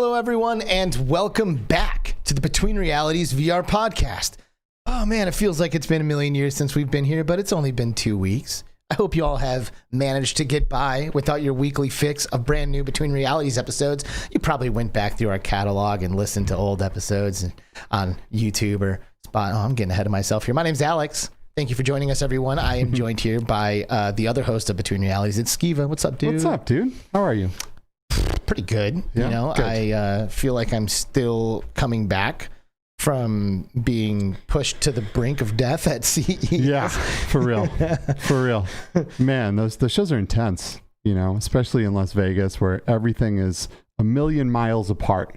Hello, everyone, and welcome back to the Between Realities VR podcast. Oh, man, it feels like it's been a million years since we've been here, but it's only been 2 weeks. I hope you all have managed to get by without your weekly fix of brand new Between Realities episodes. You probably went back through our catalog and listened to old episodes on YouTube or Spot. Oh, I'm getting ahead of myself here. My name's Alex. Thank you for joining us, everyone. I am joined here by the other host of Between Realities. It's Skiva. What's up, dude? What's up, dude? How are you? Pretty good. Yeah, you know, good. I feel like I'm still coming back from being pushed to the brink of death at CES. Yeah, for real. For real. Man, the shows are intense, you know, especially in Las Vegas where everything is a million miles apart,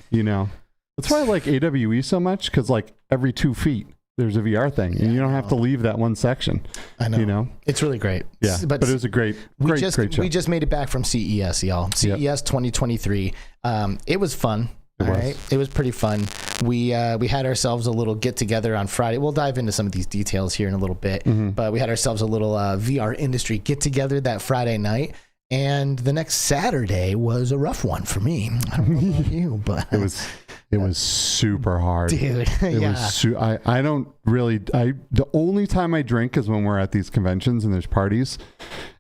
you know. That's why I like AWE so much, because like every 2 feet there's a VR thing, and you don't have to leave that one section. I know. You know? It's really great. Yeah, but it was a great show. We just made it back from CES, y'all. CES 2023. It was fun. It was pretty fun. We had ourselves a little get together on Friday. We'll dive into some of these details here in a little bit, but we had ourselves a little VR industry get together that Friday night. And the next Saturday was a rough one for me. I don't know about you, but it was super hard, dude. I don't really. The only time I drink is when we're at these conventions and there's parties,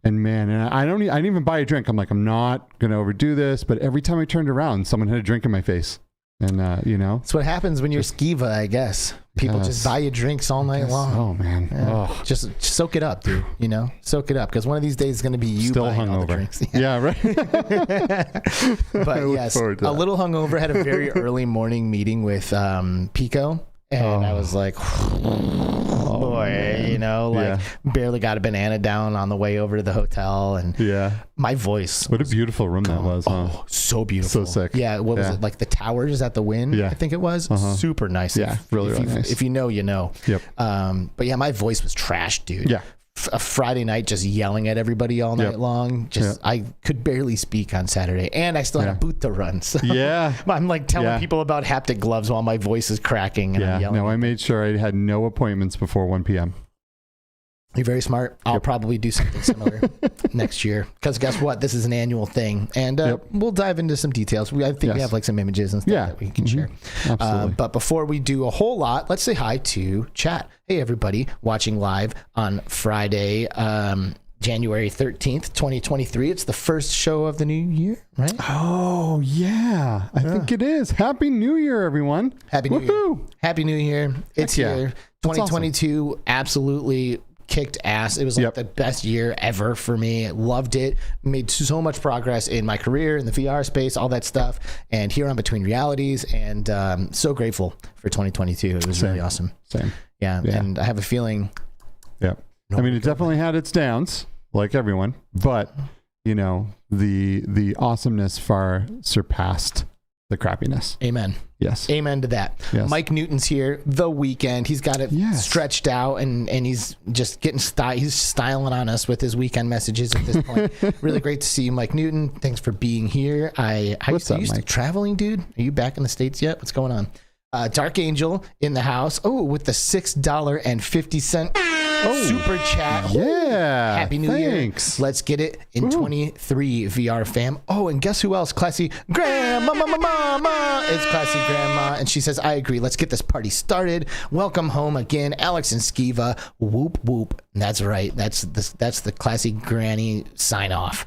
and man, I didn't even buy a drink. I'm like, I'm not gonna overdo this, but every time I turned around, someone had a drink in my face, and you know, it's what happens when you're Skiva, I guess. People just buy you drinks all night long. Oh man, just soak it up, dude. You know, soak it up, because one of these days is going to be you still buying hungover. all the drinks. Yeah, right. But yes, a little hungover. Had a very early morning meeting with Pico, and I was like, oh, boy, you know, like barely got a banana down on the way over to the hotel, and my voice. What a beautiful room that was, huh? Oh, so beautiful. So sick. Yeah, what was it? Like the towers at the Wynn, I think it was. Super nice. Yeah, really nice. If you know, you know. Yep. But yeah, my voice was trashed, dude. Yeah. A Friday night just yelling at everybody all night long. I could barely speak on Saturday, and I still had a booth to run. So I'm like telling people about haptic gloves while my voice is cracking and I'm yelling. No, I made sure I had no appointments before 1 p.m. You're very smart. I'll probably do something similar next year, because guess what? This is an annual thing, and we'll dive into some details. I think we have like some images and stuff that we can share. Absolutely. But before we do a whole lot, let's say hi to chat. Hey, everybody watching live on Friday, January 13th, 2023. It's the first show of the new year, right? Oh, yeah. I think it is. Happy New Year, everyone. Happy New Year. Happy New Year. It's here. 2022, absolutely kicked ass. It was like the best year ever for me. Loved it. Made so much progress in my career, in the VR space, all that stuff. And here on Between Realities, and so grateful for 2022. It was really awesome. Same. Yeah. And I have a feeling. Yeah. I mean, it definitely had its downs, like everyone, but you know, the awesomeness far surpassed the crappiness. Amen. Yes. Amen to that. Yes. Mike Newton's here. The Weekend. He's got it stretched out, and he's just getting he's styling on us with his weekend messages at this point. Really great to see you, Mike Newton. Thanks for being here. What's up, you still traveling, dude? Are you back in the States yet? What's going on? Dark Angel in the house. Oh, with the $6.50 super chat. Yeah. Happy New Year. Let's get it in 23 VR fam. Oh, and guess who else? Classy Grandma. It's Classy Grandma. And she says, I agree. Let's get this party started. Welcome home again, Alex and Skiva. Whoop, whoop. That's right. That's the Classy Granny sign off.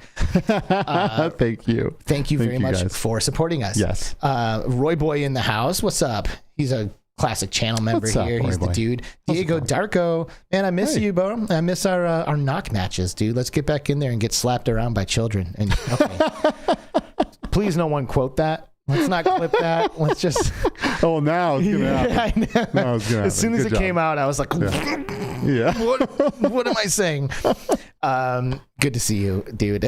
Thank you. Thank you very much for supporting us. Yes. Roy Boy in the house. What's up? He's a classic channel member here. He's the dude. Diego Darko. Man, I miss you, bro. I miss our knock matches, dude. Let's get back in there and get slapped around by children. And please, no one quote that. Let's not clip that. Let's just. Oh, now it's gonna happen. I know. Now it's gonna happen. As soon as it came out, I was like, yeah. What am I saying? Good to see you, dude.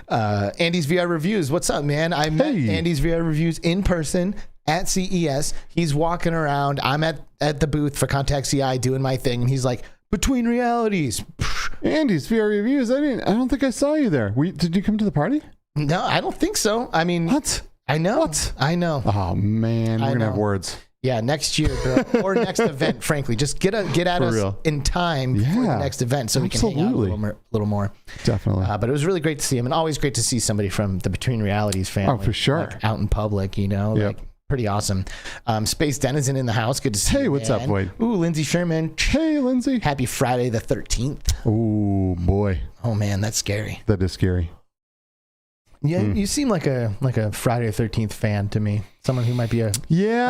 Andy's VR Reviews. What's up, man? I met Andy's VR Reviews in person at CES. He's walking around. I'm at the booth for Contact CI doing my thing, and he's like, Between Realities. Andy's VR Reviews. I don't think I saw you there. Did you come to the party? No, I don't think so. I mean, what? I know. What? I know. Oh man, we're gonna have words. Yeah, next year, bro, or next event. Frankly, just get at For us real. in time for the next event, so we can hang out a little more. Definitely. But it was really great to see him, and always great to see somebody from the Between Realities family. Oh, for sure. Like, out in public, you know, Yep. like pretty awesome. Space Denizen in the house. Good to see you. Hey, what's up, Boyd? Ooh, Lindsay Sherman. Hey, Lindsay. Happy Friday the 13th. Oh boy, Oh man, that's scary. that is scary. Yeah, you seem like a Friday the 13th fan to me. Someone who might be a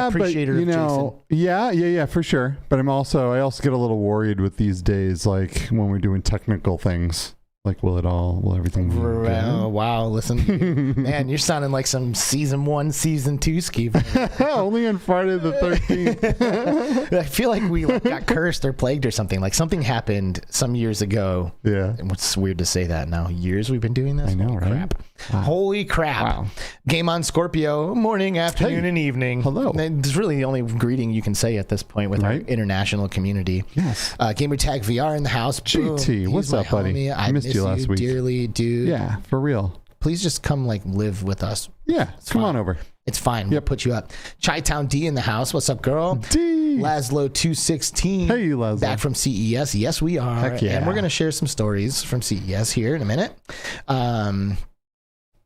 appreciator but you of know, yeah, for sure. But I also get a little worried with these days, like when we're doing technical things. Like, will everything be good? Oh, wow. Listen, man, you're sounding like some season 1, season 2 skeever. Only on Friday the 13th. I feel like we got cursed or plagued or something. Like something happened some years ago. Yeah. What's weird to say that now? Years we've been doing this? I know, Holy right? crap. Wow. Holy crap. Wow. Game on Scorpio, morning, afternoon, Hey. and evening. Hello. It's really the only greeting you can say at this point with our Right. international community. Yes. Gamertag VR in the house. Boom. GT, He's what's my up, buddy? homie. I missed you last week. Dearly, dude. Yeah, for real. Please just come live with us. Yeah, come fine. on over. It's fine. We'll Yep. put you up. Chi-Town D in the house. What's up, girl? D. Laszlo 216. Hey, Laszlo. Back from CES. Yes, we are. Heck yeah. And we're going to share some stories from CES here in a minute.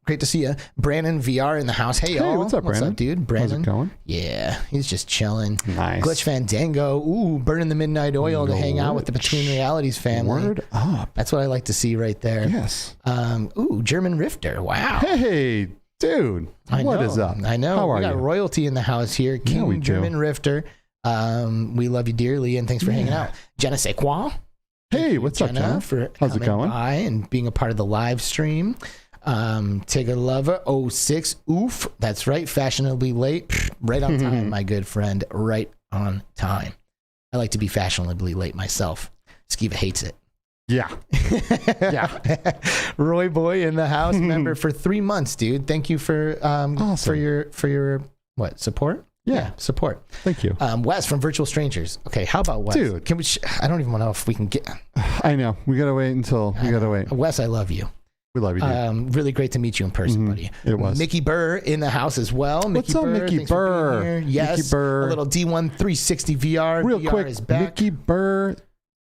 Great to see you. Brandon VR in the house. Hey, y'all. What's up, Brandon? Dude? Brandon. How's it going? Yeah, he's just chilling. Nice. Glitch Fandango. Ooh, burning the midnight oil to hang out with the Between Realities family. Word up. That's what I like to see right there. Yes. Ooh, German Rifter. Wow. Hey, dude. What is up? I know. How are we got you? royalty in the house here. King we do. German Rifter. We love you dearly, and thanks for hanging out. Jenna Sequa. Hey, what's up, Jenna? For How's it coming going? by and being a part of the live stream. Tigger Lover 06. Oof. That's right. Fashionably late. Right on time, my good friend. Right on time. I like to be fashionably late myself. Skiva hates it. Yeah. Yeah. Roy Boy in the house, member for 3 months, dude. Thank you for Awesome. for your what support? Yeah. Support. Thank you. Wes from Virtual Strangers. Okay, how about Wes? Dude. Can we? I don't even know if we can get. I know. We got to wait until we got to wait. Wes, I love you. We love you, dude. Really great to meet you in person, buddy. It was. Mickey Burr in the house as well. What's up, Mickey thanks for being Burr? here. Yes, Mickey Burr. a little D1 360 VR. Real VR quick, is back. Mickey Burr.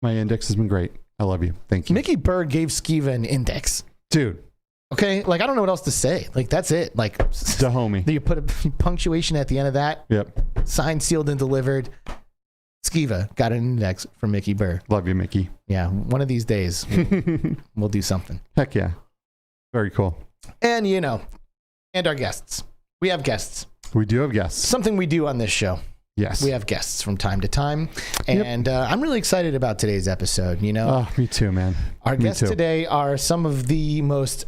My index has been great. I love you. Thank you. Mickey Burr gave Skiva an index. Dude, Okay, like I don't know what else to say. Like that's it. Like the homie. you put a punctuation at the end of that. Yep. Signed, sealed, and delivered. Skiva got an index from Mickey Burr. Love you, Mickey. Yeah, one of these days we'll do something. Heck yeah. Very cool. And and our guests. We have guests. We do have guests. Something we do on this show. Yes. We have guests from time to time. And I'm really excited about today's episode. Oh, me too, man. Our Me guests too. today are some of the most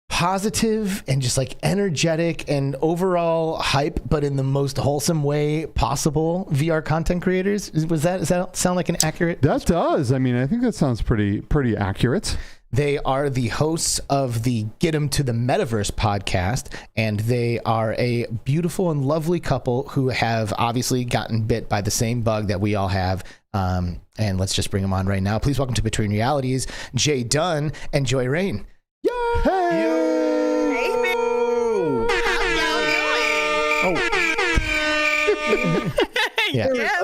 positive and just like energetic and overall hype, but in the most wholesome way possible VR content creators. Does that sound like an accurate? That does. I mean, I think that sounds pretty accurate. They are the hosts of the Get 'Em to the Metaverse podcast, and they are a beautiful and lovely couple who have obviously gotten bit by the same bug that we all have. And let's just bring them on right now. Please welcome to Between Realities, JDun and JoyReign. Yay! Hey, man. How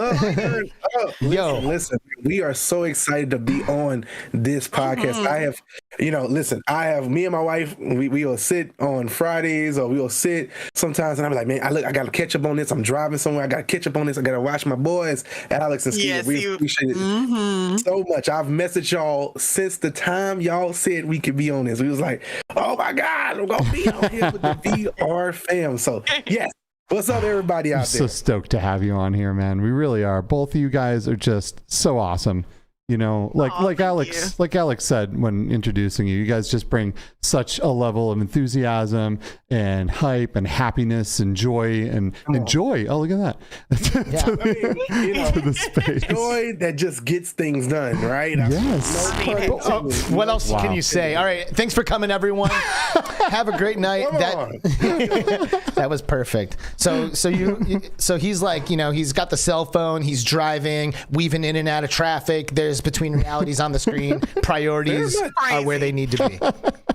y'all doing? Yeah. Listen, we are so excited to be on this podcast. I have me and my wife, we will sit on Fridays or we will sit sometimes and I'm like, man, I got to catch up on this. I'm driving somewhere. I got to catch up on this. I got to watch my boys, Alex and Steve. Yes, we appreciate it so much. I've messaged y'all since the time y'all said we could be on this. We was like, oh my God, I'm going to be on here with the VR fam. So yes. What's up, everybody out I'm there? so stoked to have you on here, man. We really are. Both of you guys are just so awesome. Like Alex said when introducing you, you guys just bring such a level of enthusiasm and hype and happiness and joy and joy. Oh, look at that. to the space. Joy that just gets things done, right? Yes. What else Wow. can you say? All right. Thanks for coming, everyone. Have a great night. That was perfect. So he's like, he's got the cell phone. He's driving, weaving in and out of traffic. There's Between Realities on the screen. Priorities are where they need to be.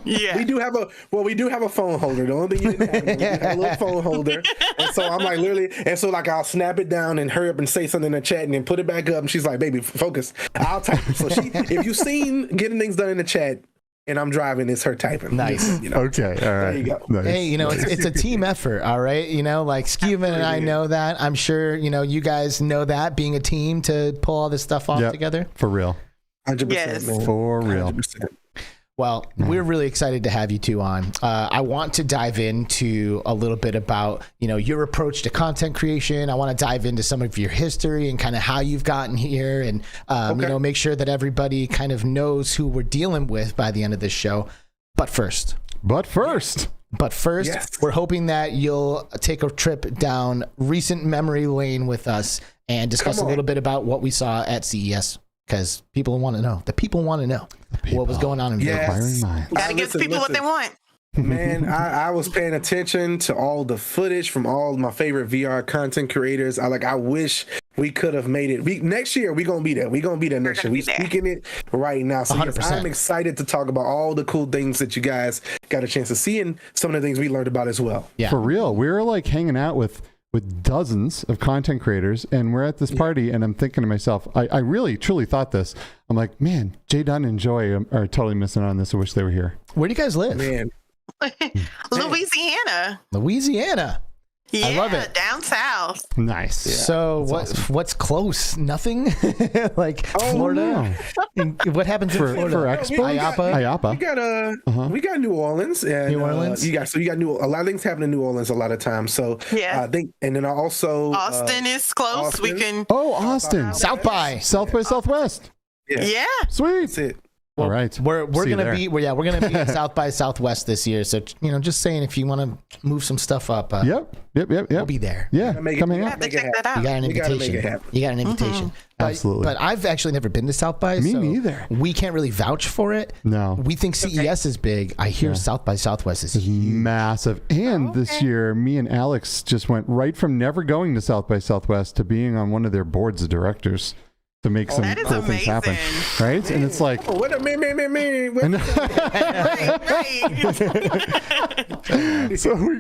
We do have a phone holder. The only thing you didn't have, we have a little phone holder. And so I'm like literally, and so like I'll snap it down and hurry up and say something in the chat and then put it back up. And she's like, baby, focus. I'll type. So if you've seen getting things done in the chat and I'm driving, it's her typing. Nice. You know? Okay. All right. There you go. Nice. Hey, it's a team effort, all right? Like Cwamne and I know that. I'm sure, you guys know that, being a team to pull all this stuff off together. For real. 100%. Yes. Man. For real. 100%. Well, we're really excited to have you two on. I want to dive into a little bit about, your approach to content creation. I want to dive into some of your history and kind of how you've gotten here and, make sure that everybody kind of knows who we're dealing with by the end of this show. But first, Yes. we're hoping that you'll take a trip down recent memory lane with us and discuss a little bit about what we saw at CES. Because people want to know. The people want to know what was going on in Yes. Gotta give people what they want. Man, I was paying attention to all the footage from all my favorite VR content creators. I wish we could have made it. Next year, we're going to be there. We're going to be there next year. We're speaking it right now. So yes, I'm excited to talk about all the cool things that you guys got a chance to see and some of the things we learned about as well. Yeah. For real. We were like hanging out with dozens of content creators, and we're at this party, and I'm thinking to myself, I really truly thought this. I'm like, man, JDun and Joy are totally missing out on this. I wish they were here. Where do you guys live? Man. Louisiana. Yeah, I love it. Down south. Nice. Yeah. So what's close? Nothing? Like Florida? No. What happens for Florida? Expo? IAPA? We got New Orleans. And, New Orleans? you got a lot of things happen in New Orleans a lot of times. So I think, and then also Austin is close. Austin. We can. Oh, Austin. South by Southwest. Yeah. Sweet. That's it. All right. We're gonna be at South by Southwest this year. So just saying, if you want to move some stuff up, Yep. we'll be there. Yeah, come hang You out. have to check that out. You got an invitation. You got an invitation. Absolutely. But I've actually never been to South by. Me so neither. We can't really vouch for it. No. We think CES is big. I hear South by Southwest is huge. Massive. And this year, me and Alex just went right from never going to South by Southwest to being on one of their boards of directors to make some cool things happen. Right? Man. And it's like, what a man. Right. So we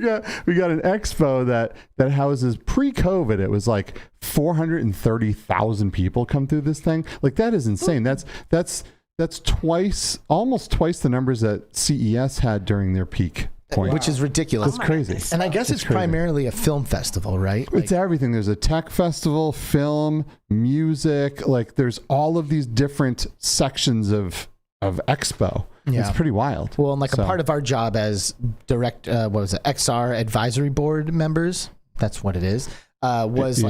got an expo that houses pre-COVID. It was like 430,000 people come through this thing. Like, that is insane. That's almost twice the numbers that CES had during their peak point. Which is ridiculous. That's crazy. And I guess it's primarily a film festival, right? It's everything. There's a tech festival, film, music. Like, there's all of these different sections of expo. Yeah. It's pretty wild. Well, and a part of our job as XR advisory board members, that's what it is, was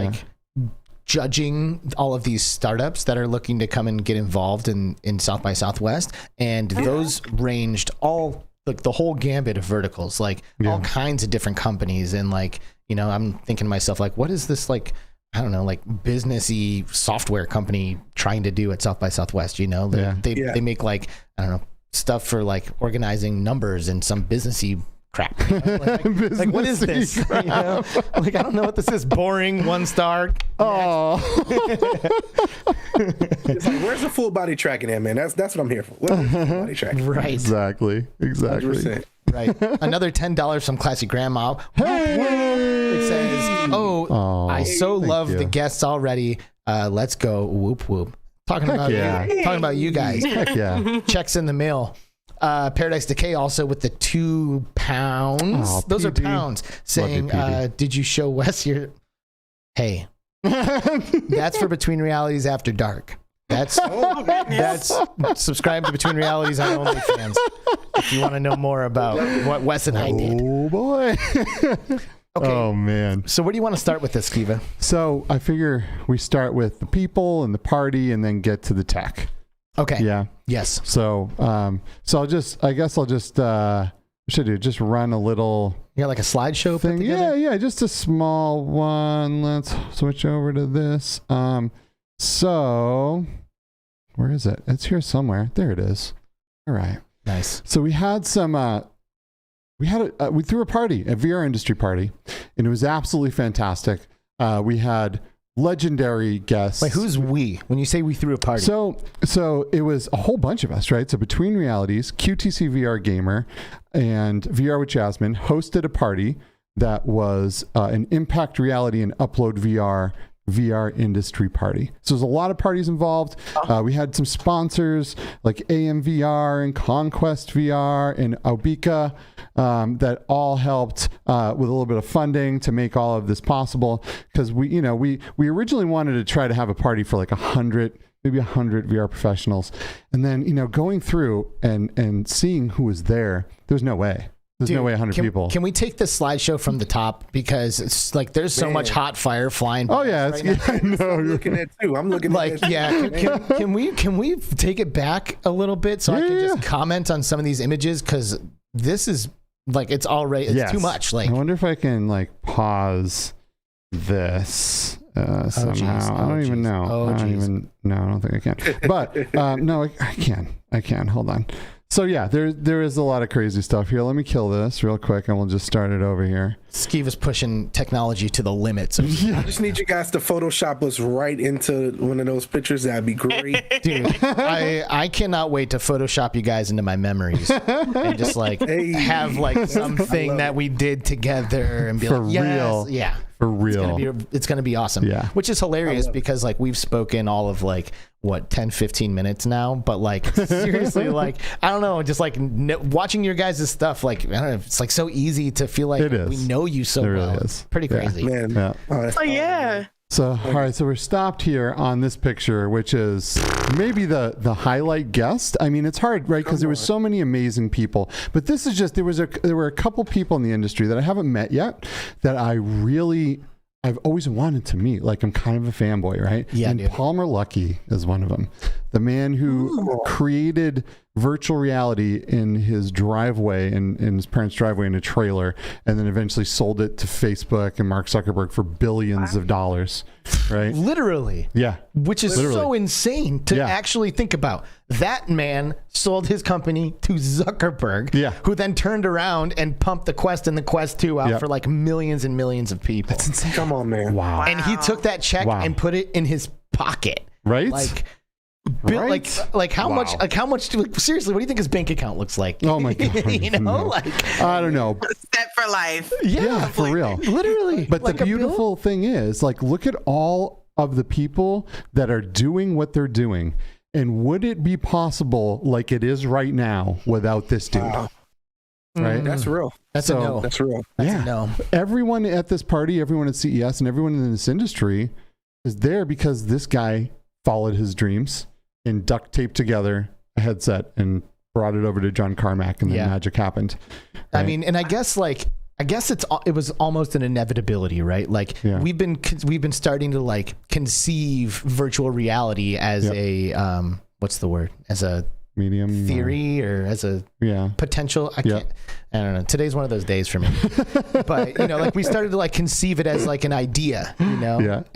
judging all of these startups that are looking to come and get involved in South by Southwest. And those ranged all, the whole gambit of verticals, all kinds of different companies. And I'm thinking to myself, what is this, businessy software company trying to do at South by Southwest? They make stuff for organizing numbers and some businessy crap. What is this? I don't know what this is. Boring, 1 star. Oh. It's where's the full body tracking at, man? That's what I'm here for. Where's the full body tracking? Right. Exactly. 100%. Right. Another $10 from Classy Grandma. It says, I so love the guests already. Let's go. Whoop whoop. Talking about you guys. Heck yeah. Checks in the mail. Paradise Decay also with the £2. Those are pounds. Saying, did you show Wes your... Hey. That's for Between Realities After Dark. That's subscribe to Between Realities on OnlyFans if you want to know more about what Wes and I did. Oh boy. Okay. Oh man. So where do you want to start with this, Kiva? So I figure we start with the people and the party and then get to the tech. Okay. Yeah. Yes. So I'll just run a little. You got a slideshow thing. Yeah, just a small one. Let's switch over to this. So where is it? It's here somewhere. There it is. All right. Nice. So we had some. We threw a party, a VR industry party, and it was absolutely fantastic. We had legendary guests. Wait, who's we? When you say we threw a party, So it was a whole bunch of us, right? So Between Realities, Q2C VR Gamer, and VR with Jasmine hosted a party that was an Impact Reality and Upload VR industry party. So there's a lot of parties involved. We had some sponsors like AMVR and Conquest VR and Obika that all helped with a little bit of funding to make all of this possible. Because we originally wanted to try to have a party for like 100 VR professionals, and then going through and seeing who was there, there's no way. There's no way 100 people. Can we take the slideshow from the top, because it's like there's so much hot fire flying by. Oh yeah, I'm looking at too. I'm looking like at can we take it back a little bit so I can just comment on some of these images, because this is like it's too much. Like, I wonder if I can like pause this somehow. I don't even know. I don't think I can. But no, I can. Hold on. So yeah, there is a lot of crazy stuff here. Let me kill this real quick, and we'll just start it over here. Skeev is pushing technology to the limits. I just need you guys to Photoshop us right into one of those pictures. That'd be great, dude. I cannot wait to Photoshop you guys into my memories and just like have like something that we did together and be For like, yes, real. yeah. For real. It's gonna be awesome. Yeah. Which is hilarious because like we've spoken all of like what 10-15 minutes now, but like seriously, like I don't know, just like watching your guys' stuff, like I don't know, it's like so easy to feel like we know you so well. Really is. Pretty crazy. man. Yeah. Oh yeah. So all right, so we're stopped here on this picture, which is maybe the highlight guest. I mean, it's hard, right? Because there was so many amazing people, but this is just there were a couple people in the industry that I haven't met yet that I've always wanted to meet. Like, I'm kind of a fanboy, right? Yeah, and dude. Palmer Luckey is one of them. The man who created virtual reality in his driveway, in his parents' driveway in a trailer, and then eventually sold it to Facebook and Mark Zuckerberg for billions of dollars, right? Literally. Yeah. Which is so insane to actually think about. That man sold his company to Zuckerberg, who then turned around and pumped the Quest and the Quest 2 out for like millions and millions of people. That's insane. Come on, man. Wow. And he took that check and put it in his pocket. Right? Like, like how much? Like how much? Seriously, what do you think his bank account looks like? Oh my god! Like I don't know. Set for life. Yeah, for real. Literally. But like the beautiful thing is, like, look at all of the people that are doing what they're doing, and would it be possible, like it is right now, without this dude? Wow. Right? That's real. That's a no. That's real. That's a no. Everyone at this party, everyone at CES, and everyone in this industry is there because this guy followed his dreams and duct taped together a headset and brought it over to John Carmack, and then magic happened. Right? I mean, and I guess it was almost an inevitability, right? Like we've been starting to like conceive virtual reality as a what's the word? As a medium theory or as a potential. I don't know. Today's one of those days for me. But like we started to like conceive it as like an idea,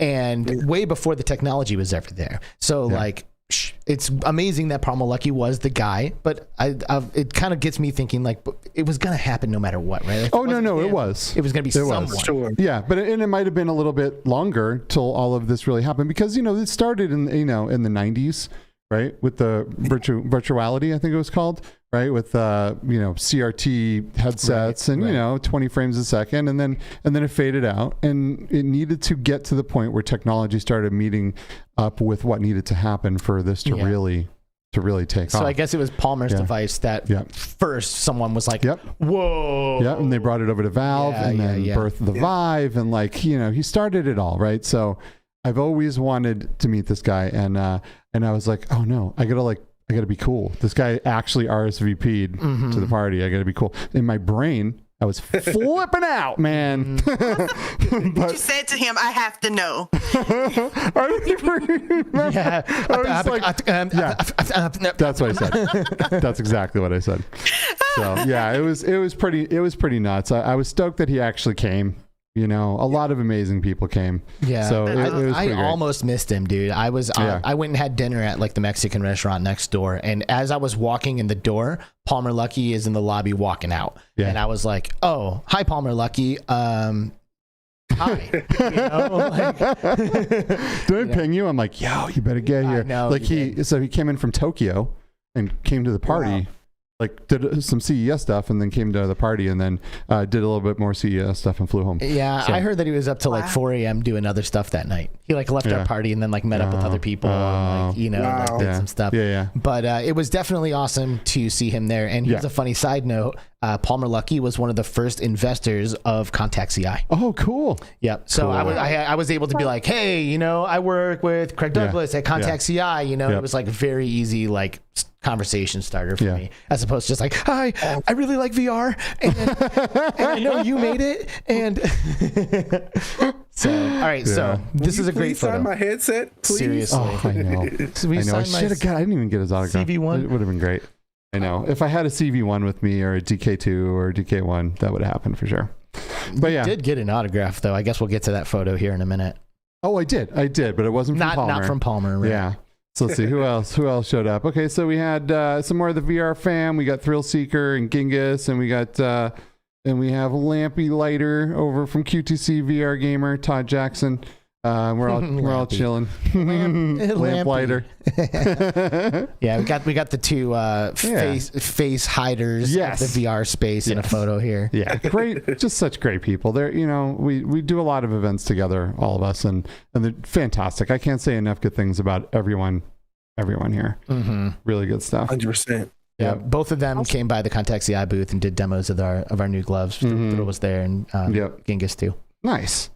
and way before the technology was ever there. So like it's amazing that Palmer Luckey was the guy, but it kind of gets me thinking like it was gonna happen no matter what, right? Like, it was gonna be someone. Sure. Yeah, but it might have been a little bit longer till all of this really happened, because it started in in the 90s, right, with the virtuality, I think it was called, right, with CRT headsets and 20 frames a second, and then it faded out, and it needed to get to the point where technology started meeting up with what needed to happen for this to really take off. So I guess it was Palmer's device that first someone was like, whoa. Yeah, and they brought it over to Valve, and then birthed the Vive, and he started it all, right? So I've always wanted to meet this guy, and I was like, oh no, I gotta be cool. This guy actually RSVP'd to the party. I gotta be cool. In my brain, I was flipping out, man. But you said to him, I have to know. That's what I said. That's exactly what I said. So yeah, it was pretty nuts. I was stoked that he actually came. A lot of amazing people came. Yeah. So I almost missed him, dude. I went and had dinner at like the Mexican restaurant next door, and as I was walking in the door, Palmer Luckey is in the lobby walking out. Yeah. And I was like, "Oh, hi Palmer Luckey. hi. You know, like, Did I ping you? I'm like, yo, you better get here. know, like he came in from Tokyo and came to the party. Wow. Like did some CES stuff and then came to the party and then did a little bit more CES stuff and flew home. Yeah, So- I heard that he was up till like 4 a.m. doing other stuff that night. He like left our party and then like met up with other people and like, you know, like, Wow. did some stuff. Yeah. But it was definitely awesome to see him there. And here's Yeah. a funny side note. Palmer Luckey was one of the first investors of Contact CI. Oh, cool. Yep. So Cool. I was able to be like, hey, you know, I work with Craig Douglas at Contact CI. You know, Yep. it was like very easy, like conversation starter for Yeah. me, as opposed to just like, hi, I really like VR, and I know you made it, and so all right. So this is a great Please sign photo. my headset, please. Seriously. Oh, I know. So we I know. I signed my should have got. I didn't even get his autograph. CV1. It would have been great. I know. If I had a CV1 with me or a DK2 or DK1, that would have happened for sure. But yeah. Did get an autograph though. I guess we'll get to that photo here in a minute. Oh, I did, but it wasn't from Palmer. Not from Palmer. Right? Yeah. So let's see who else showed up. Okay, so we had some more of the VR fam. We got Thrill Seeker and Genghis, and we got and we have Lampy Lighter over from Q2C VR Gamer, Todd Jackson. We're all chilling. Lamp Lighter. Yeah, we got the two face hiders Yes. of the VR space in a photo here. Yeah, great, just such great people. They're, you know, we do a lot of events together, all of us, and they're fantastic. I can't say enough good things about everyone here. Mm-hmm. Really good stuff. 100%. Yeah, both of them came by the Contact CI booth and did demos of our new gloves. Thrill was there, and Genghis too. Nice.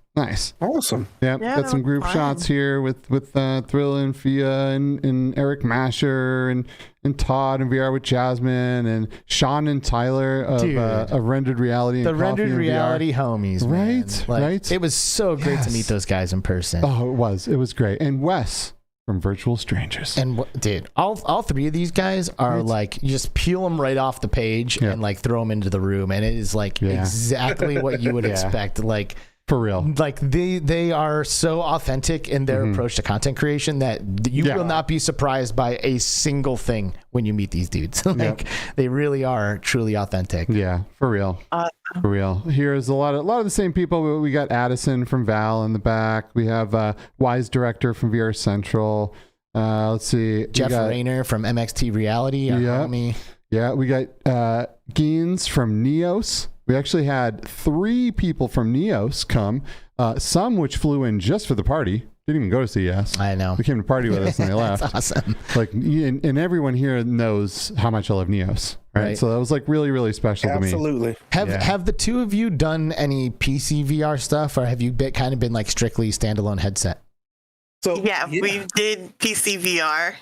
Awesome. Yeah, Yeah, got some that group was shots here with Thrill and Fia and Eric Masher and Todd and VR with Jasmine and Sean and Tyler of Rendered Reality and The Coffee Rendered and Reality VR. homies, man. Right, Like, right. It was so great to meet Yes. those guys in person. Oh, it was great. And Wes from Virtual Strangers. And dude, all three of these guys are like, you just peel them right off the page and like throw them into the room, and it is like exactly what you would expect. Like, for real. like they are so authentic in their approach to content creation that you will not be surprised by a single thing when you meet these dudes. Like they really are truly authentic. Yeah, for real. For real. Here's a lot of the same people. We got Addison from Val in the back. We have Wise Director from VR Central. Let's see. Jeff Rayner from MXT Reality. Our homie. Yeah, we got Geens from Neos. We actually had 3 people from Neos come, some which flew in just for the party. Didn't even go to CES. I know. They came to party with us and they left. That's awesome. Like, and everyone here knows how much I love Neos, right? So that was like really, really special to me. Absolutely. Have the two of you done any PC VR stuff, or have you kind of been like strictly standalone headset? So Yeah, we did PC VR.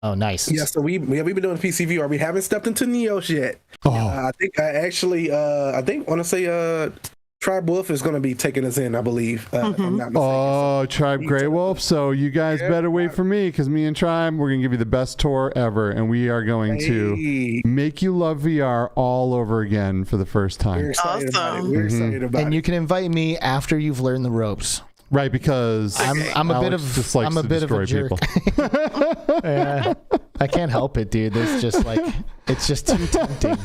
Oh, nice. Yeah, so we've been doing PC VR. We haven't stepped into Neos yet. Oh. I think I want to say Tribe Wolf is going to be taking us in, I believe. If I'm not mistaken. Oh, Tribe Grey Wolf. So you guys better wait for me, because me and Tribe, we're going to give you the best tour ever. And we are going to make you love VR all over again for the first We're time. excited about it. Awesome. We're excited about And it. you can invite me after you've learned the ropes. Right, because I'm a bit Alex of just likes I'm a to bit of a destroy jerk. people. Yeah, I can't help it, dude. It's just like it's just too tempting.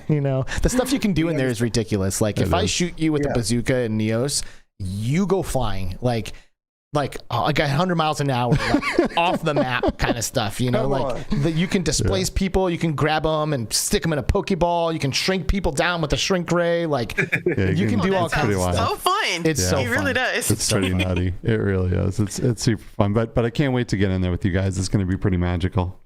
You know, the stuff you can do in there is ridiculous. Like if I shoot you with a bazooka in Neos, you go flying like 100 miles an hour, like, off the map kind of stuff. You know, like that you can displace people, you can grab them and stick them in a Pokeball. You can shrink people down with a shrink ray. Like you can do all kinds of Sounds stuff. so fun. It's so It really fun. does. It's pretty nutty. It really is. It's super fun. But I can't wait to get in there with you guys. It's going to be pretty magical.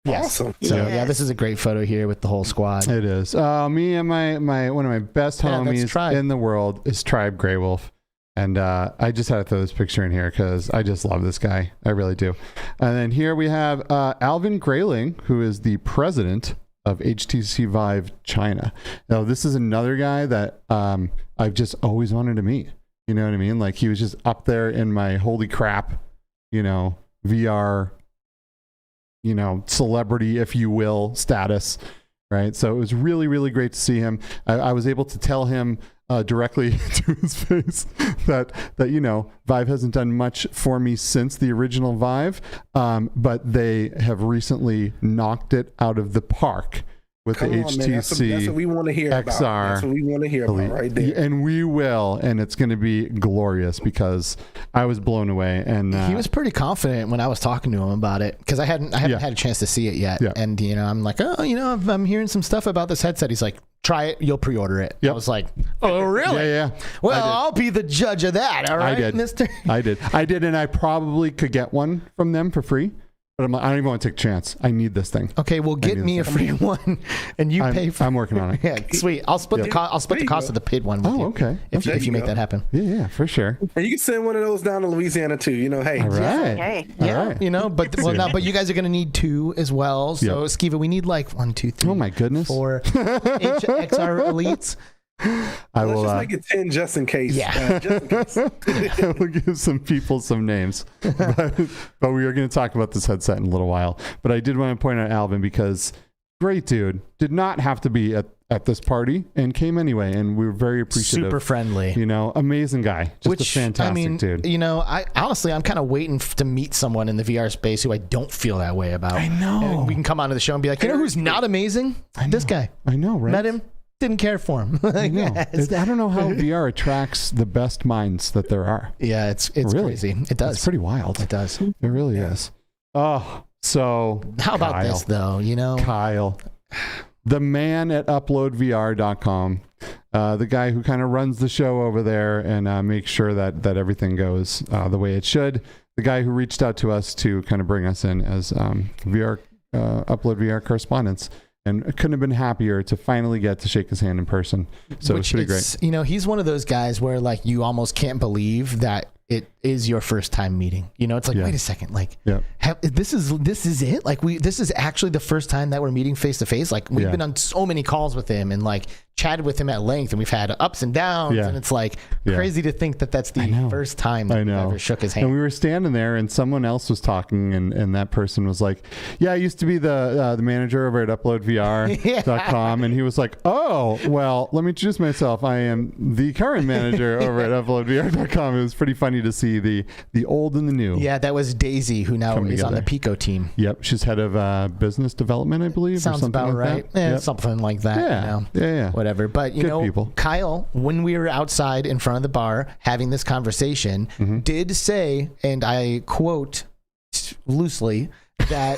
Yes. Awesome. So Yes. yeah, this is a great photo here with the whole squad. It is. Me and my one of my best Yeah, that's homies Tribe. in the world is Tribe Grey Wolf. And I just had to throw this picture in here because I just love this guy. I really do. And then here we have Alvin Grayling, who is the president of HTC Vive China. Now, this is another guy that I've just always wanted to meet. You know what I mean? Like, he was just up there in my holy crap, VR, celebrity, if you will, status. Right. So it was really, really great to see him. I was able to tell him directly to his face that Vive hasn't done much for me since the original Vive, but they have recently knocked it out of the park with Come the on, man. That's HTC what we want to hear about. XR That's what we want to hear Elite. about right there. And we will, and it's going to be glorious because I was blown away. And he was pretty confident when I was talking to him about it because I haven't had a chance to see it yet. Yeah. And I'm like, oh, I'm hearing some stuff about this headset. He's like, try it, you'll pre-order it. Yep. I was like, oh, really? Yeah. Well, I'll be the judge of that. All right, I did. mister. I did, and I probably could get one from them for free. But I'm like, I don't even want to take a chance. I need this thing. Okay, well, get me a free one, and you pay for. I'm working on it. Yeah, sweet. I'll split the cost of the PID one with you. Okay. If you make that happen. Yeah, for sure. And you can send one of those down to Louisiana too. Hey. All right. Hey. Yeah, All right. but you guys are gonna need 2 as well. So Skiva, we need like 1, 2, 3. Oh my goodness. 4 XR Elites. I will. Let's just make it 10 just in case. Yeah. Just in case. I will give some people some names, but we are going to talk about this headset in a little while. But I did want to point out Alvin because great dude, did not have to be at this party and came anyway, and we were very appreciative. Super friendly. Amazing guy. Just a fantastic dude. I honestly, I'm kind of waiting to meet someone in the VR space who I don't feel that way about. I know. And we can come onto the show and be like, who's not amazing? This guy. I know, right? Met him. Didn't care for him. I know. I don't know how VR attracts the best minds that there are. Yeah, it's really crazy. It does. It's pretty wild. It does. It really is. Oh, so how about this though? Kyle, the man at uploadvr.com, the guy who kind of runs the show over there and makes sure that everything goes the way it should. The guy who reached out to us to kind of bring us in as Upload VR correspondents. And I couldn't have been happier to finally get to shake his hand in person. So it's pretty great. He's one of those guys where like you almost can't believe that it is your first time meeting. It's like, wait a second, like this is it? Like this is actually the first time that we're meeting face to face. Like we've been on so many calls with him and like chatted with him at length, and we've had ups and downs, and it's like crazy to think that that's the first time that we ever shook his hand. And we were standing there, and someone else was talking, and that person was like, "Yeah, I used to be the manager over at UploadVR.com," and he was like, "Oh, well, let me introduce myself. I am the current manager over at UploadVR.com." It was pretty funny to see the old and the new. Yeah, that was Daisy, who now is on the Pico team. Yep, she's head of business development, I believe. Sounds about right. Something like that. Yeah. Whatever. But people. Kyle, when we were outside in front of the bar having this conversation, did say, and I quote loosely, that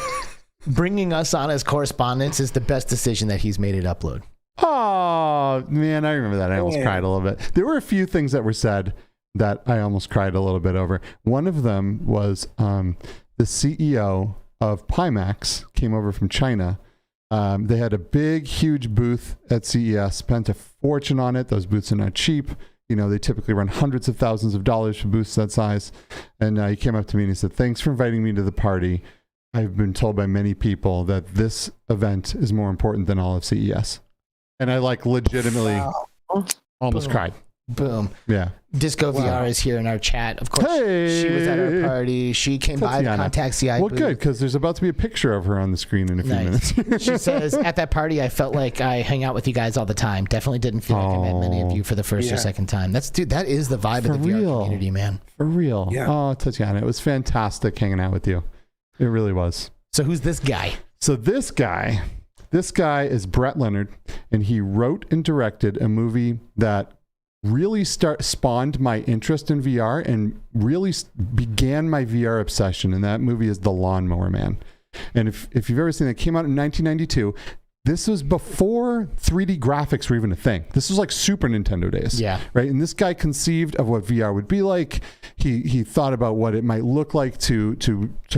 bringing us on as correspondents is the best decision that he's made at Upload. Oh man, I remember that. I almost cried a little bit. There were a few things that were said that I almost cried a little bit over. One of them was the CEO of Pimax came over from China. They had a big, huge booth at CES, spent a fortune on it. Those booths are not cheap. They typically run hundreds of thousands of dollars for booths that size. And he came up to me and he said, "Thanks for inviting me to the party. I've been told by many people that this event is more important than all of CES." And I legitimately almost cried. Boom. Yeah. Disco VR is here in our chat. Of course, she was at our party. She came by the Contact CI booth. Well, good, because there's about to be a picture of her on the screen in a few minutes. She says, at that party, I felt like I hang out with you guys all the time. Definitely didn't feel like I met many of you for the first or second time. That is the vibe of the VR community, man. For real. Yeah. Oh, Tatiana, it was fantastic hanging out with you. It really was. So who's this guy? So this guy is Brett Leonard, and he wrote and directed a movie that really spawned my interest in VR and really began my VR obsession. And that movie is The Lawnmower Man. And if you've ever seen it, came out in 1992. This was before 3D graphics were even a thing. This was like Super Nintendo days. Yeah. Right. And this guy conceived of what VR would be like. He thought about what it might look like to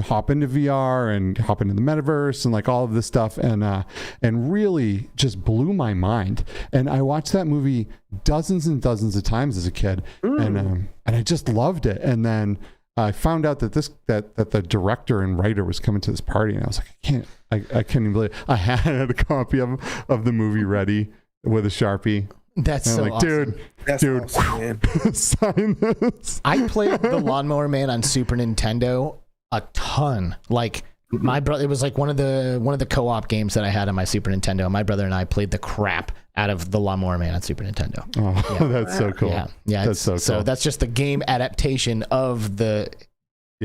hop into VR and hop into the metaverse and like all of this stuff, and really just blew my mind. And I watched that movie dozens and dozens of times as a kid, and I just loved it. And then I found out that the director and writer was coming to this party, and I was like, I can't even believe it. I had a copy of the movie ready with a Sharpie. That's so awesome. Dude, awesome, man. sign this. I played The Lawnmower Man on Super Nintendo a ton. Like my brother, it was like one of the co-op games that I had on my Super Nintendo. My brother and I played the crap out of The Lawnmower Man on Super Nintendo. Oh, yeah. That's so cool. Yeah, that's so cool. So that's just the game adaptation of the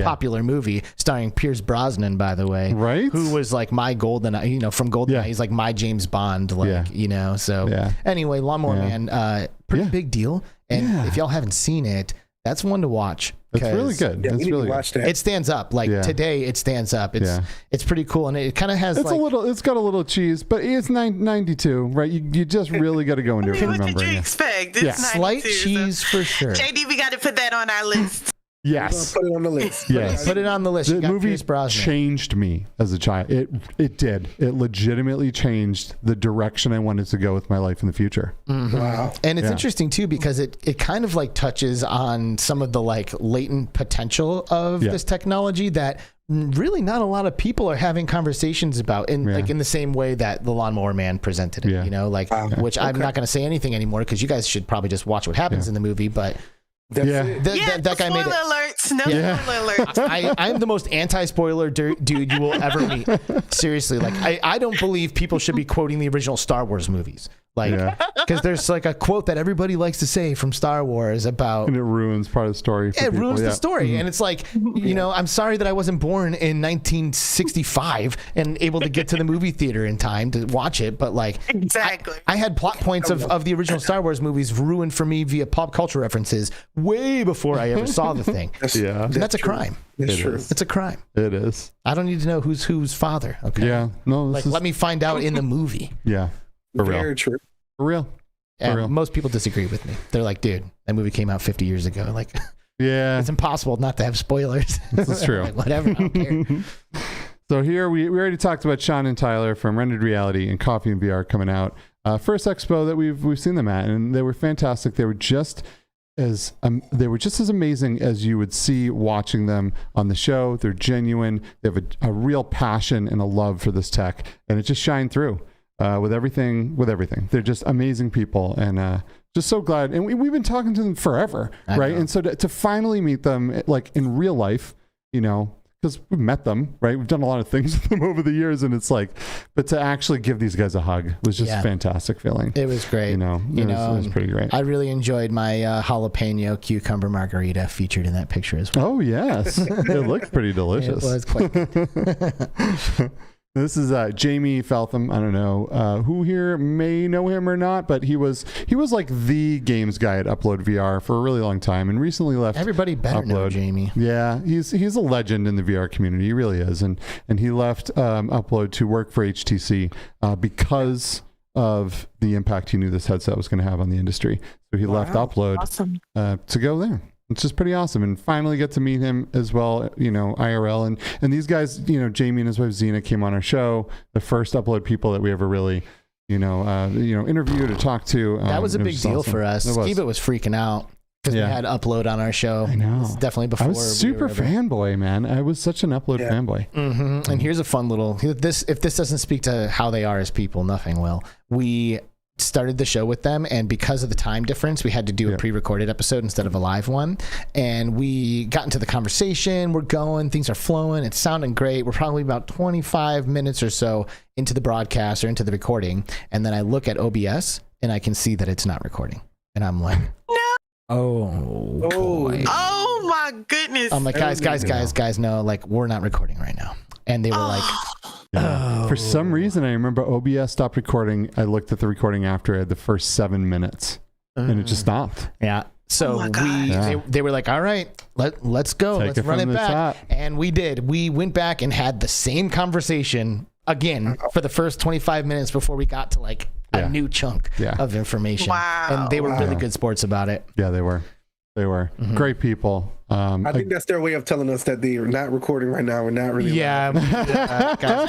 popular movie starring Pierce Brosnan, by the way, Right? who was like my GoldenEye, from GoldenEye. He's like my James Bond, so anyway, Lawnmower Man, pretty big deal. And if y'all haven't seen it, that's one to watch. It's really good. Yeah, it's really good. watch that. It stands up. Today, it stands up. It's pretty cool, and it kind of has it's got a little cheese, but it's 92, right? You just really got to go into it What did remembering you it. expect? It's slight 92, cheese for sure. JD, we got to put that on our list. Yes. Put it on the list. Yes. Put it on the list. The You got movie Pierce Brosnan. changed me as a child. It did. It legitimately changed the direction I wanted to go with my life in the future. Wow. And it's interesting too because it kind of like touches on some of the like latent potential of this technology that really not a lot of people are having conversations about like in the same way that the Lawnmower Man presented it, which I'm not going to say anything anymore because you guys should probably just watch what happens in the movie, but that guy made it. Alerts. No spoiler alerts. I'm the most anti-spoiler dude you will ever meet. Seriously, like I don't believe people should be quoting the original Star Wars movies. Because there's like a quote that everybody likes to say from Star Wars about, and it ruins part of the story. It ruins the story, and it's like, I'm sorry that I wasn't born in 1965 and able to get to the movie theater in time to watch it, but like, exactly, I had plot points of the original Star Wars movies ruined for me via pop culture references way before I ever saw the thing. That's a crime. That's true. It's a crime. It is. I don't need to know who's father. Okay. Yeah. No. Let me find out in the movie. Yeah. For Very real. true. For real. And For real. most people disagree with me. They're like, dude, that movie came out 50 years ago. Like, it's impossible not to have spoilers. This is true. Like, whatever, I don't care. So here we already talked about Sean and Tyler from Rendered Reality and Coffee and VR coming out. First expo that we've seen them at, and they were fantastic. They were just as amazing as you would see watching them on the show. They're genuine. They have a real passion and a love for this tech, and it just shined through. With everything. They're just amazing people, and just so glad. And we've been talking to them forever, right? And so to finally meet them, like in real life, because we've met them, right? We've done a lot of things with them over the years, and it's like, but to actually give these guys a hug was just a fantastic feeling. It was great. It was pretty great. I really enjoyed my jalapeno cucumber margarita featured in that picture as well. Oh, yes. It looked pretty delicious. It was quite good. This is Jamie Feltham. I don't know who here may know him or not, but he was like the games guy at Upload VR for a really long time, and recently left. Everybody better Upload. know Jamie. Yeah, he's a legend in the VR community. He really is, and he left Upload to work for HTC because of the impact he knew this headset was going to have on the industry. So he left Upload to go there. It's just pretty awesome, and finally get to meet him as well, IRL. And these guys, Jamie and his wife Zena came on our show, the first Upload people that we ever really, interviewed or talked to. That was a big deal awesome. for us. Steve was freaking out because we had Upload on our show. I know. It's definitely before. I was super fanboy, man. I was such an Upload fanboy. Mm-hmm. And here's a fun little. If this doesn't speak to how they are as people, nothing will. We started the show with them, and because of the time difference, we had to do a pre-recorded episode instead of a live one, and we got into the conversation. We're going, things are flowing, it's sounding great. We're probably about 25 minutes or so into the broadcast or into the recording, and then I look at OBS and I can see that it's not recording, and I'm like, oh boy. Oh my goodness. I'm like, guys, no, like, we're not recording right now. And they were like, For some reason, I remember OBS stopped recording. I looked at the recording after I had the first 7 minutes, and it just stopped. Yeah. So they were like, all right, let's go. Let's run it back. And we did. We went back and had the same conversation again for the first 25 minutes before we got to like a new chunk of information. Wow. And they were really good sports about it. Yeah, they were. Great people. I think that's their way of telling us that they're not recording right now. We're not really guys,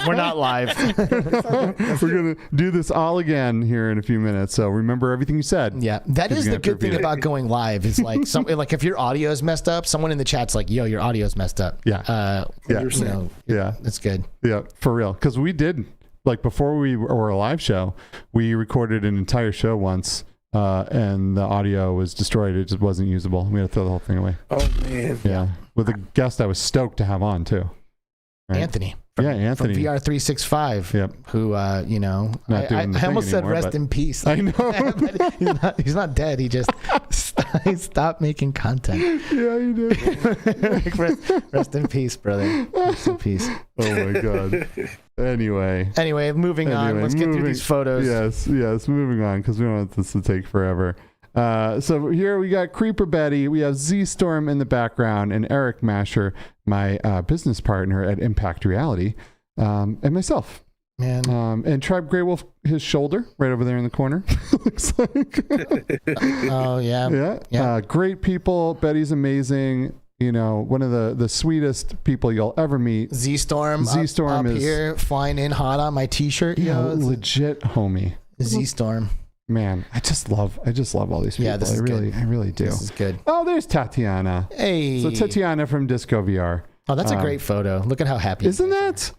we're not live. We're going to do this all again here in a few minutes. So remember everything you said. Yeah, that is the good thing about going live. Is like like if your audio is messed up, someone in the chat's like, yo, your audio is messed up. Yeah. That's good. Yeah, for real. Because we did, like before we were a live show, we recorded an entire show once. And the audio was destroyed. It just wasn't usable. We had to throw the whole thing away. Oh, man. Yeah. With a guest I was stoked to have on, too. Right? Anthony. Anthony. From VR365. Yep. Who, not doing the I almost thing said anymore, rest in peace. I know. He's not dead. He just I stopped making content. Yeah, you did. Rest in peace, brother. Rest in peace. Oh my god. Anyway, moving on. Let's get through these photos. Yes. Moving on because we don't want this to take forever. So here we got CreeperBetty. We have Z-Storm in the background and Eric Masher, my business partner at Impact Reality, and myself. Man. And Tribe Grey Wolf, his shoulder right over there in the corner. Looks like. Oh yeah. Yeah. Great people. Betty's amazing. You know, one of the sweetest people you'll ever meet. Z-Storm up is here flying in hot on my t-shirt. Legit homie. Z-Storm. Man, I just love all these people. Yeah, this is good. I really do. This is good. Oh, there's Tatiana. Hey. So Tatiana from Disco VR. Oh, that's a great photo. Look at how happy. Isn't that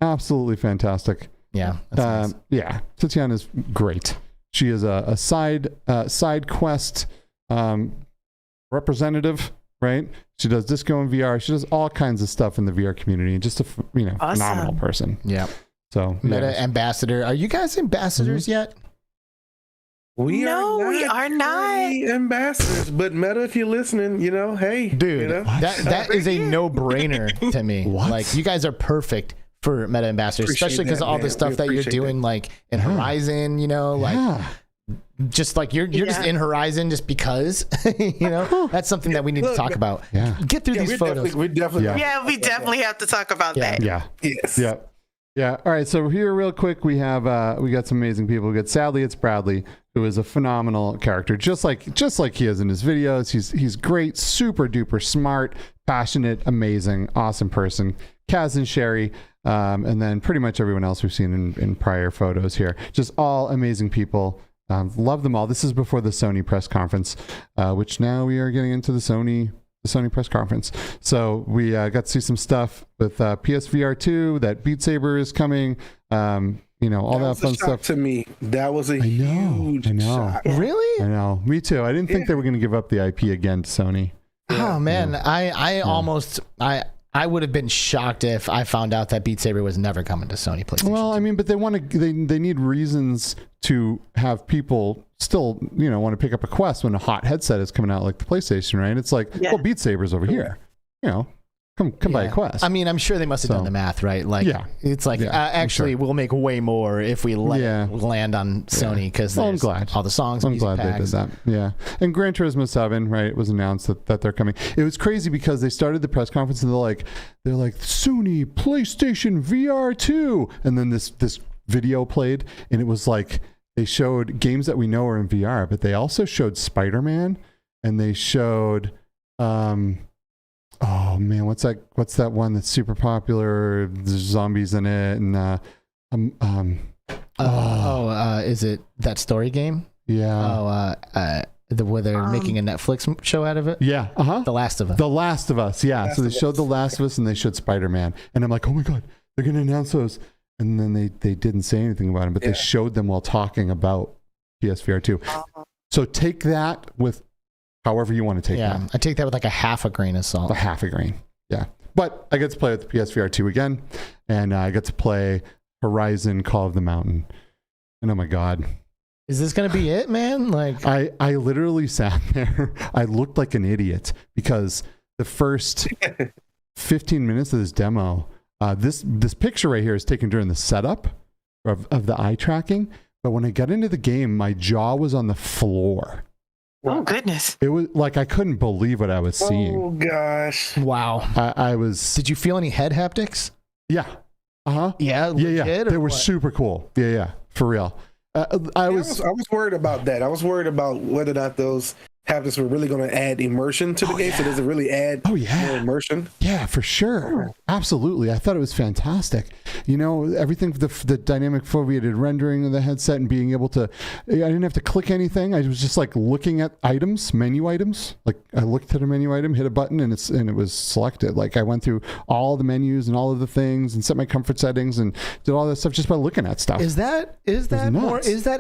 absolutely fantastic? Yeah. That's nice. Yeah. Tatiana's great. She is a side quest representative, right? She does disco and VR. She does all kinds of stuff in the VR community, and just a awesome. phenomenal person. Yeah. So Meta ambassador. Are you guys ambassadors yet? We are not ambassadors, but Meta, if you're listening, hey, dude, that is a no-brainer to me. What? Like, you guys are perfect for Meta ambassadors, especially because of all the stuff that you're doing, like in Horizon. Just like you're just in Horizon just because. That's something that we need to talk about. Yeah. Get through these photos. We definitely have to talk about that. Yeah. Yes. Yeah. Yeah. All right. So here, real quick, we got some amazing people. Sadly, it's Bradley, who is a phenomenal character, just like he is in his videos. He's great, super duper smart, passionate, amazing, awesome person. Kaz and Sherry, and then pretty much everyone else we've seen in prior photos here. Just all amazing people. Love them all. This is before the Sony press conference, which now we are getting into the Sony press conference. So we got to see some stuff with PSVR2, that Beat Saber is coming, all that fun stuff. To me, that was a huge shock. Really? I know. Me too. I didn't think they were going to give up the IP again to Sony. Oh man, I would have been shocked if I found out that Beat Saber was never coming to Sony PlayStation. Well, I mean, but they need reasons to have people still, want to pick up a Quest when a hot headset is coming out like the PlayStation, right? It's like, well, Beat Saber's over here. Come buy a Quest. I mean, I'm sure they must have done the math, right? Like, it's like, actually, we'll make way more if we let it land on Sony, because I'm glad. all the songs, I'm glad they did that. Yeah. And Gran Turismo 7, right, it was announced that they're coming. It was crazy because they started the press conference and they're like Sony PlayStation VR 2. And then this video played, and it was like, they showed games that we know are in VR, but they also showed Spider-Man, and they showed, oh man, what's that one that's super popular? There's zombies in it, and is it that story game? Yeah. Where they're making a Netflix show out of it? Yeah. The Last of Us. The Last of Us. Yeah. So they showed The Last of Us and they showed Spider-Man, and I'm like, oh my god, they're gonna announce those, and then they didn't say anything about them, but they showed them while talking about PSVR 2. So take that with however you want to take that. I take that with like a half a grain of salt. A half a grain. Yeah. But I get to play with the PSVR 2 again, and I get to play Horizon Call of the Mountain. And oh my God. Is this going to be it, man? Like, I literally sat there. I looked like an idiot because the first 15 minutes of this demo, this picture right here is taken during the setup of the eye tracking. But when I got into the game, my jaw was on the floor. Oh, goodness. It was like I couldn't believe what I was seeing. Oh, gosh. Wow. I was... Did you feel any head haptics? Yeah. Uh-huh. Yeah? Yeah. They were super cool. Yeah. For real. I was worried about that. I was worried about whether or not those haptics were really going to add immersion to the game. So does it really add more immersion? Yeah, for sure. Absolutely. I thought it was fantastic. Everything, the dynamic foveated rendering of the headset and being able to, I didn't have to click anything. I was just like looking at menu items. Like I looked at a menu item, hit a button, and it was selected. Like I went through all the menus and all of the things and set my comfort settings and did all that stuff just by looking at stuff. Is that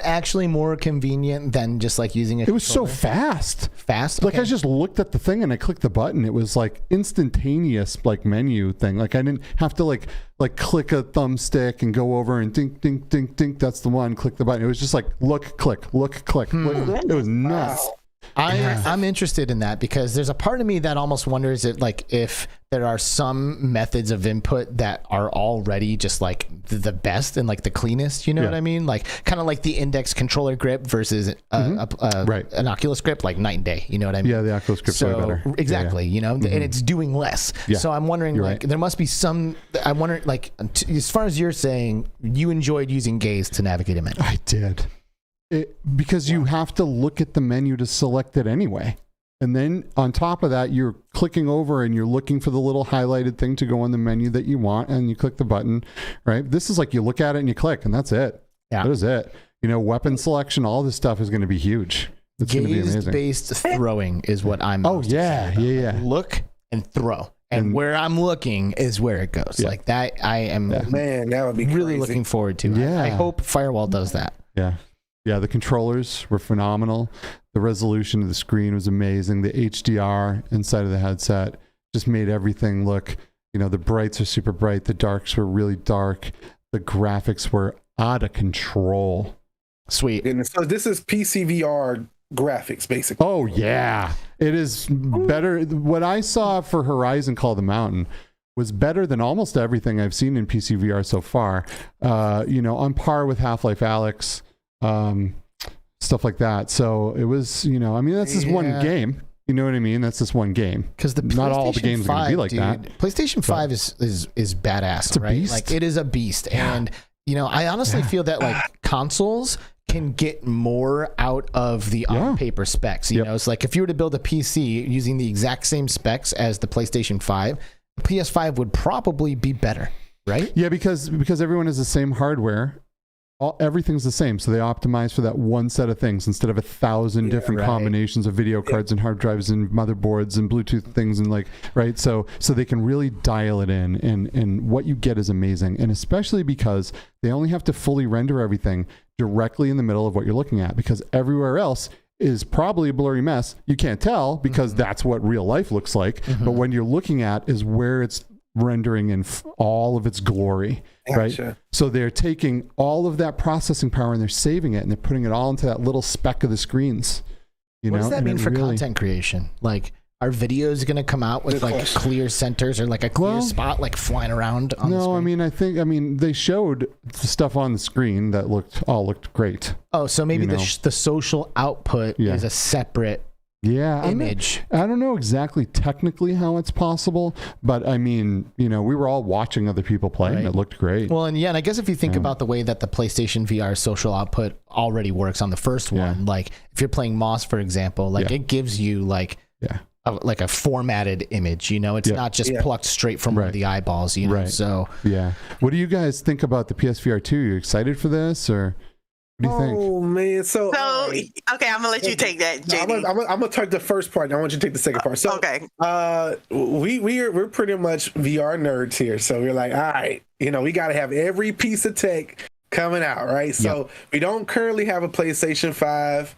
actually more convenient than just like using a controller? It was so fast. Okay. Like I just looked at the thing and I clicked the button. It was like instantaneous, like menu thing. Like I didn't have to like click a thumbstick and go over and dink, dink, dink, dink. That's the one. Click the button. It was just like look, click. It was nuts. I'm interested in that because there's a part of me that almost wonders if there are some methods of input that are already just like the best and like the cleanest, you know what I mean? Like kind of like the index controller grip versus an Oculus grip, like night and day, you know what I mean? Yeah, the Oculus grip's way better. Exactly, you know, and it's doing less. Yeah. So I'm wondering there must be some, I wonder as far as you're saying, you enjoyed using gaze to navigate a menu. I did. Because you have to look at the menu to select it anyway. And then on top of that, you're clicking over and you're looking for the little highlighted thing to go on the menu that you want, and you click the button, right? This is like you look at it and you click, and that's it. Yeah. That is it. You know, weapon selection, all this stuff is going to be huge. It's going to be amazing. Gaze-based throwing is what I'm most excited about. Yeah. Look and throw. And where I'm looking is where it goes. Yeah. Like that, I am man, that would be really looking forward to. Yeah. I hope Firewall does that. Yeah. Yeah, the controllers were phenomenal. The resolution of the screen was amazing. The HDR inside of the headset just made everything look, you know, the brights are super bright. The darks were really dark. The graphics were out of control. Sweet. And so this is PCVR graphics, basically. Oh, yeah. It is better. What I saw for Horizon Call the Mountain was better than almost everything I've seen in PCVR so far. You know, on par with Half-Life Alyx. Stuff like that. So it was, you know, I mean, that's just one game. You know what I mean? That's just one game. Because not all the games are going to be like that. PlayStation 5 is badass, it's a right? Beast. Like it is a beast. Yeah. And, you know, I honestly feel that like consoles can get more out of the on-paper specs. You know, it's like if you were to build a PC using the exact same specs as the PlayStation 5, the PS5 would probably be better, right? Yeah, because everyone has the same hardware. Everything's the same, so they optimize for that one set of things instead of 1,000 different combinations of video cards and hard drives and motherboards and Bluetooth things and like so they can really dial it in, and what you get is amazing, and especially because they only have to fully render everything directly in the middle of what you're looking at, because everywhere else is probably a blurry mess. You can't tell because that's what real life looks like, but when you're looking at is where it's rendering in all of its glory. Right. So they're taking all of that processing power and they're saving it and they're putting it all into that little speck of the screens. You know? What does that mean for content creation? Like, are videos going to come out with like clear centers or like a clear spot like flying around on the screen? I mean, they showed the stuff on the screen that looked great. Oh, so maybe the social output is a separate image. I don't know exactly technically how it's possible, but I mean, you know, we were all watching other people play and it looked great. Well, and I guess if you think about the way that the PlayStation VR social output already works on the first one, like if you're playing Moss, for example, like it gives you like a formatted image, you know, it's not just plucked straight from one of the eyeballs, you know. So what do you guys think about the PSVR 2? Are you excited for this, or what do you think? Oh man, so okay, I'm gonna let you take that, JD. I'm gonna take the first part, and I want you to take the second part. So we're pretty much VR nerds here, so we're like, all right, you know, we got to have every piece of tech coming out, right? So we don't currently have a PlayStation 5.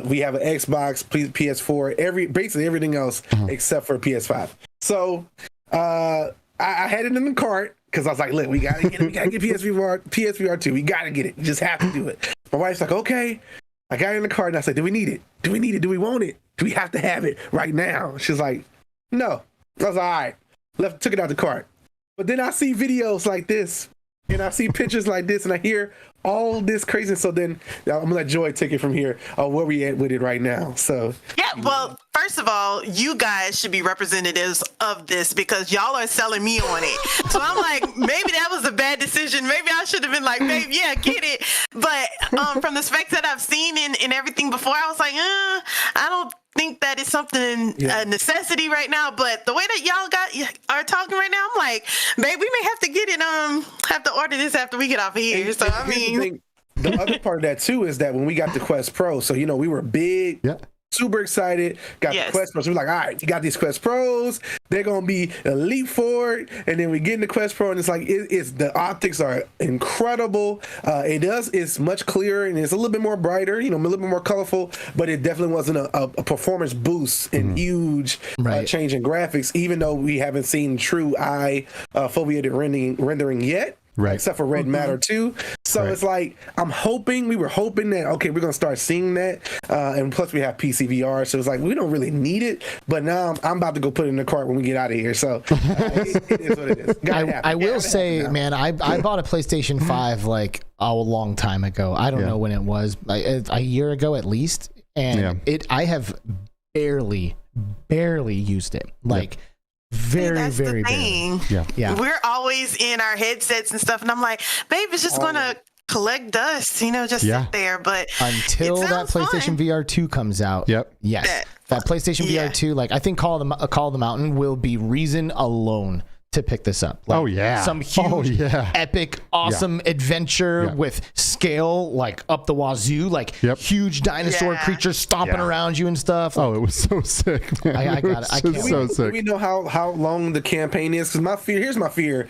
We have an Xbox, PS4, basically everything else except for PS5. So I had it in the cart because I was like, look, we gotta get it. We gotta get PSVR 2. We gotta get it. You just have to do it. My wife's like, okay. I got it in the cart and I said, do we need it? Do we need it? Do we want it? Do we have to have it right now? She's like, no. I was like, all right. Took it out the cart. But then I see videos like this, and I see pictures like this, and I hear all this crazy. So then I'm gonna let Joy take it from here. Where we at with it right now? So well, first of all, you guys should be representatives of this because y'all are selling me on it. So I'm like, maybe that was a bad decision. Maybe I should have been like, babe, get it. But from the specs that I've seen and everything before, I was like, I don't think that is something a necessity right now. But the way that y'all are talking right now, I'm like, babe, we may have to get it. Have to order this after we get off of here. So I mean, the other part of that too is that when we got the Quest Pro, so you know we were big. Super excited, got the Quest Pro. So we're like, all right, you got these Quest Pros, they're gonna be a leap forward. And then we get in the Quest Pro, and it's like it's the optics are incredible. It's much clearer and it's a little bit more brighter, you know, a little bit more colorful. But it definitely wasn't a performance boost and huge change in graphics, even though we haven't seen true eye foveated rendering yet. Right. except for Red Matter 2. So it's like we were hoping that we're gonna start seeing that, and plus we have PCVR, so it's like we don't really need it. But now I'm about to go put it in the cart when we get out of here. So it is what it is. I will say, man, I bought a PlayStation 5 like a long time ago. I don't know when it was, a year ago at least, and I have barely used it. Like. Very barely. Yeah. We're always in our headsets and stuff, and I'm like, babe, it's just gonna collect dust, just sit there. But until that PlayStation VR 2 comes out, that PlayStation VR 2, like I think Call of the Mountain will be reason alone to pick this up. Like, some huge, epic, awesome adventure with scale, like up the wazoo, like huge dinosaur creatures stomping around you and stuff. Oh, it was so sick, man. I got it. I can't wait. So sick. Do we know how long the campaign is? Because here's my fear.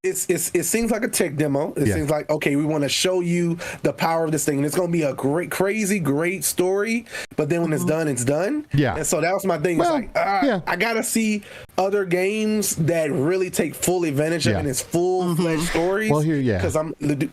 It seems like a tech demo. It seems like, okay, we want to show you the power of this thing. And it's going to be a great story. But then when it's done, it's done. Yeah. And so that was my thing. It's like, I got to see other games that really take full advantage of its full-fledged stories. Well, here,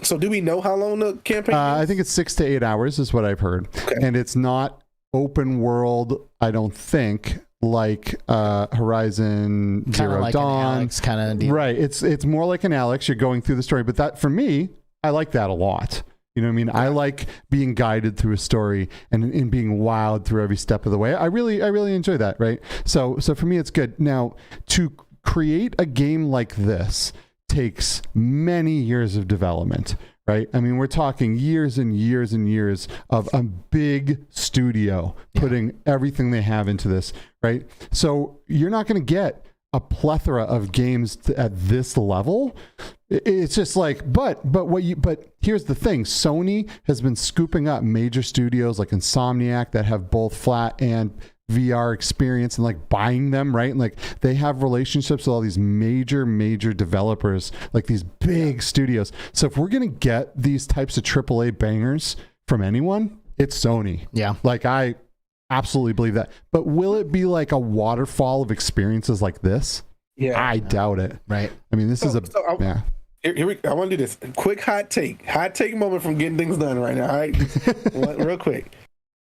so do we know how long the campaign is? I think it's 6 to 8 hours is what I've heard. Okay. And it's not open world, I don't think, like Horizon Zero like Dawn kind of deal. Right. It's more like an Alex. You're going through the story, but that, for me, I like that a lot. You know what I mean? I like being guided through a story and being wowed through every step of the way. I really enjoy that, right? So for me, it's good. Now, to create a game like this takes many years of development, right? I mean, we're talking years and years and years of a big studio putting everything they have into this, right? So you're not going to get a plethora of games at this level. It's just like, but here's the thing. Sony has been scooping up major studios like Insomniac that have both flat and VR experience and like buying them, right? And like they have relationships with all these major developers, like these big studios. So if we're going to get these types of AAA bangers from anyone, it's Sony. Yeah. Like I absolutely believe that. But will it be like a waterfall of experiences like this? Yeah. I doubt it. Right. I mean, this is I want to do this quick hot take moment from getting things done right now. All right. Real quick.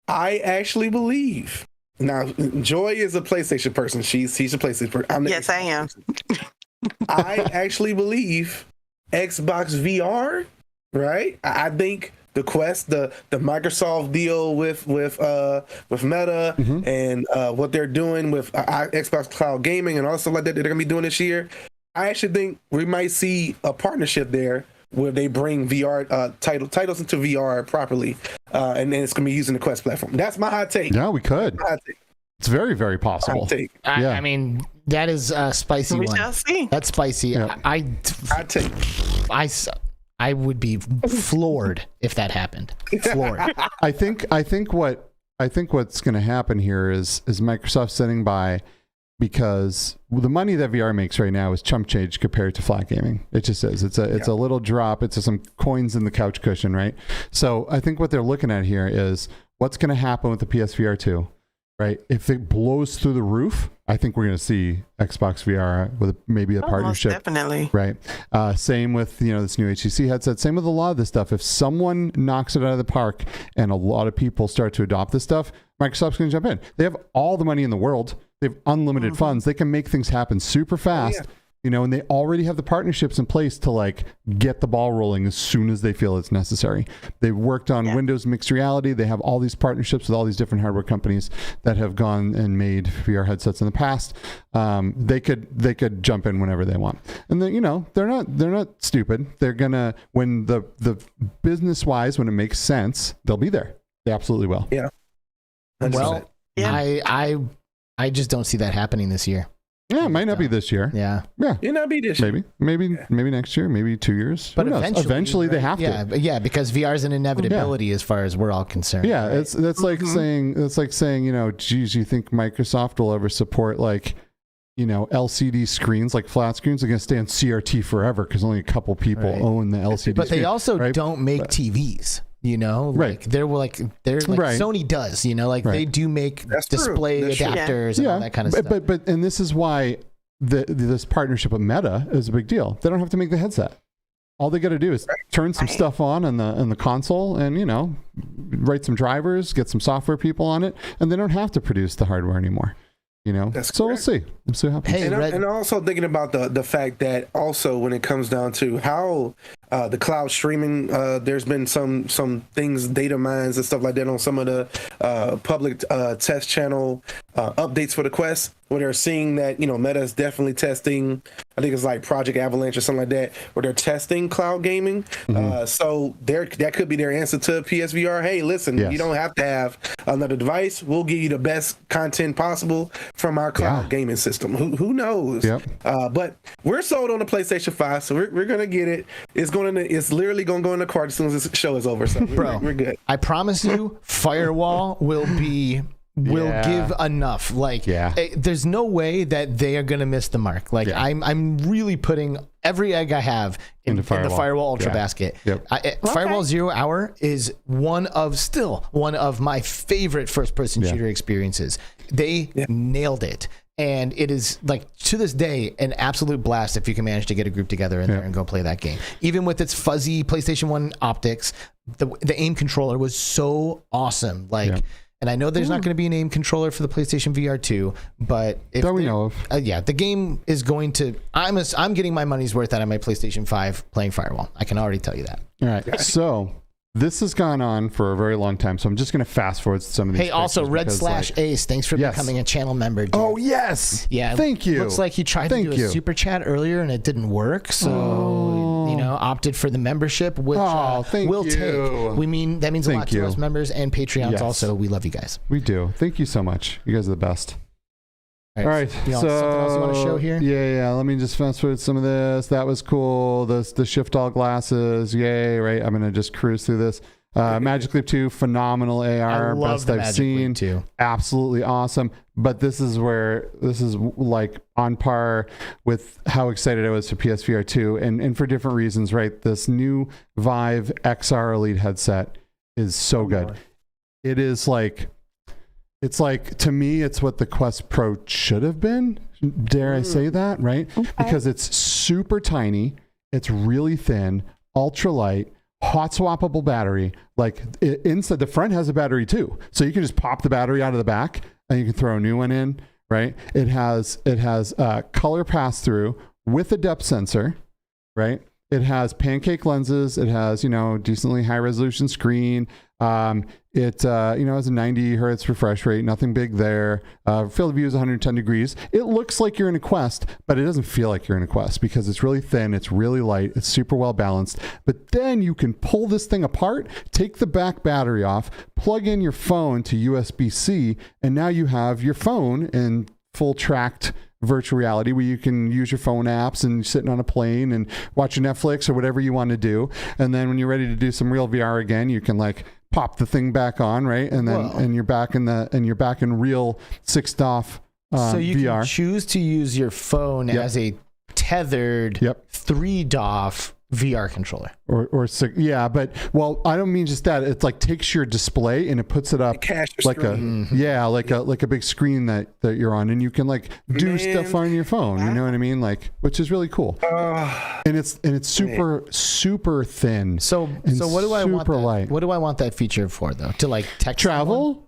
I actually believe. Now, Joy is a PlayStation person. She's a PlayStation person. Yes, I am. I actually believe Xbox VR, right? I think the Quest, the Microsoft deal with Meta and what they're doing with Xbox Cloud Gaming and all stuff like that they're going to be doing this year, I actually think we might see a partnership there where they bring VR titles into VR properly, and then it's going to be using the Quest platform. That's my hot take. Yeah, we could. It's very, very possible. Hot take. I mean, that is a spicy one. Shall see. That's spicy. Yeah. Hot take. I would be floored if that happened. Floored. I think what's going to happen here is Microsoft sitting by, because the money that VR makes right now is chump change compared to flat gaming. It just is. It's a little drop. It's some coins in the couch cushion, right? So I think what they're looking at here is what's going to happen with the PSVR 2, right? If it blows through the roof, I think we're going to see Xbox VR with maybe a partnership. Most definitely. Right. Same with, this new HTC headset. Same with a lot of this stuff. If someone knocks it out of the park and a lot of people start to adopt this stuff, Microsoft's going to jump in. They have all the money in the world. They have unlimited funds. They can make things happen super fast. And they already have the partnerships in place to like get the ball rolling as soon as they feel it's necessary. They've worked on Windows mixed reality. They have all these partnerships with all these different hardware companies that have gone and made VR headsets in the past. They could jump in whenever they want. And then, they're not stupid. They're gonna, when the business wise, when it makes sense, they'll be there. They absolutely will. Yeah. 100%. Well, I just don't see that happening this year. Yeah, it might not be this year. Yeah. It not be this year. Maybe next year, maybe 2 years. But eventually they have to. Yeah, because VR is an inevitability as far as we're all concerned. Yeah, right? That's like saying, geez, you think Microsoft will ever support like, LCD screens, like flat screens? They're going to stay on CRT forever because only a couple people own the LCD. But screen, they also don't make TVs. They're like Sony does, they do make display adapters and all that kind of stuff. But this is why this partnership with Meta is a big deal. They don't have to make the headset. All they got to do is turn some stuff on the console, and write some drivers, get some software people on it, and they don't have to produce the hardware anymore. So we'll see. We'll see what happens. Hey, and also thinking about the fact that also when it comes down to how the cloud streaming, there's been some things, data mines and stuff like that on some of the public test channel updates for the Quest, where they're seeing that Meta is definitely testing. I think it's like Project Avalanche or something like that, where they're testing cloud gaming. So that could be their answer to PSVR. Hey, listen, you don't have to have another device. We'll give you the best content possible from our cloud gaming system. Who knows? But we're sold on the PlayStation 5, so we're gonna get it. It's literally gonna go in the cart as soon as this show is over. So we're good. I promise you, Firewall will give enough. There's no way that they are gonna miss the mark. I'm really putting every egg I have in the Firewall Ultra basket. Firewall 0 Hour is one of my favorite first-person shooter experiences. They nailed it. And it is, to this day, an absolute blast if you can manage to get a group together in there and go play that game. Even with its fuzzy PlayStation 1 optics, the aim controller was so awesome. And I know there's not going to be an aim controller for the PlayStation VR 2, but that we know of. The game is going to. I'm getting my money's worth out of my PlayStation 5 playing Firewall. I can already tell you that. All right, so this has gone on for a very long time, so I'm just going to fast forward some of these. Hey, also Red/Ace, thanks for becoming a channel member, dude. Oh yes, thank you. Looks like he tried to do a super chat earlier and it didn't work, so opted for the membership, which we'll take. That means a lot to us members and Patreons. Also, we love you guys. We do. Thank you so much. You guys are the best. All right. So something else you want to show here? Yeah. Let me just fast forward some of this. That was cool. The shift all glasses. Yay! Right. I'm gonna just cruise through this. Magic Leap 2, phenomenal AR, best I've seen. Absolutely awesome. But this is like on par with how excited I was for PSVR 2, and for different reasons, right? This new Vive XR Elite headset is so good. It is to me, it's what the Quest Pro should have been. Dare I say that, right? Okay. Because it's super tiny, it's really thin, ultra light, hot swappable battery. Inside the front has a battery too, so you can just pop the battery out of the back and you can throw a new one in, right? It has color pass through with a depth sensor, right? It has pancake lenses. It has decently high resolution screen. It has a 90 hertz refresh rate, nothing big there. Field of view is 110 degrees. It looks like you're in a Quest, but it doesn't feel like you're in a Quest because it's really thin, it's really light, it's super well balanced. But then you can pull this thing apart, take the back battery off, plug in your phone to USB-C, and now you have your phone in full tracked virtual reality where you can use your phone apps and sitting on a plane and watching Netflix or whatever you want to do. And then when you're ready to do some real VR again, you can pop the thing back on, right? And then and you're back in real 6DoF so you VR. Can choose to use your phone as a tethered 3DoF VR controller. But I don't mean just that. It's takes your display and it puts it up like a big screen that you're on, and you can do stuff on your phone. You know what I mean? Which is really cool. And it's super thin. So what do I want? What do I want that feature for though? To text travel. Someone?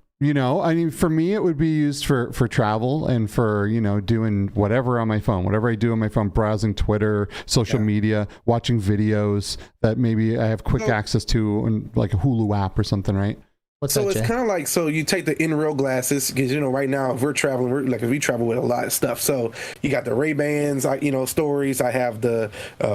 For me, it would be used for travel and for, doing whatever on my phone, whatever I do on my phone, browsing Twitter, social media, watching videos that maybe I have quick access to, and a Hulu app or something, right? It's kind of so you take the in-real glasses because right now if we're traveling, we travel with a lot of stuff. So you got the Ray-Bans, stories. I have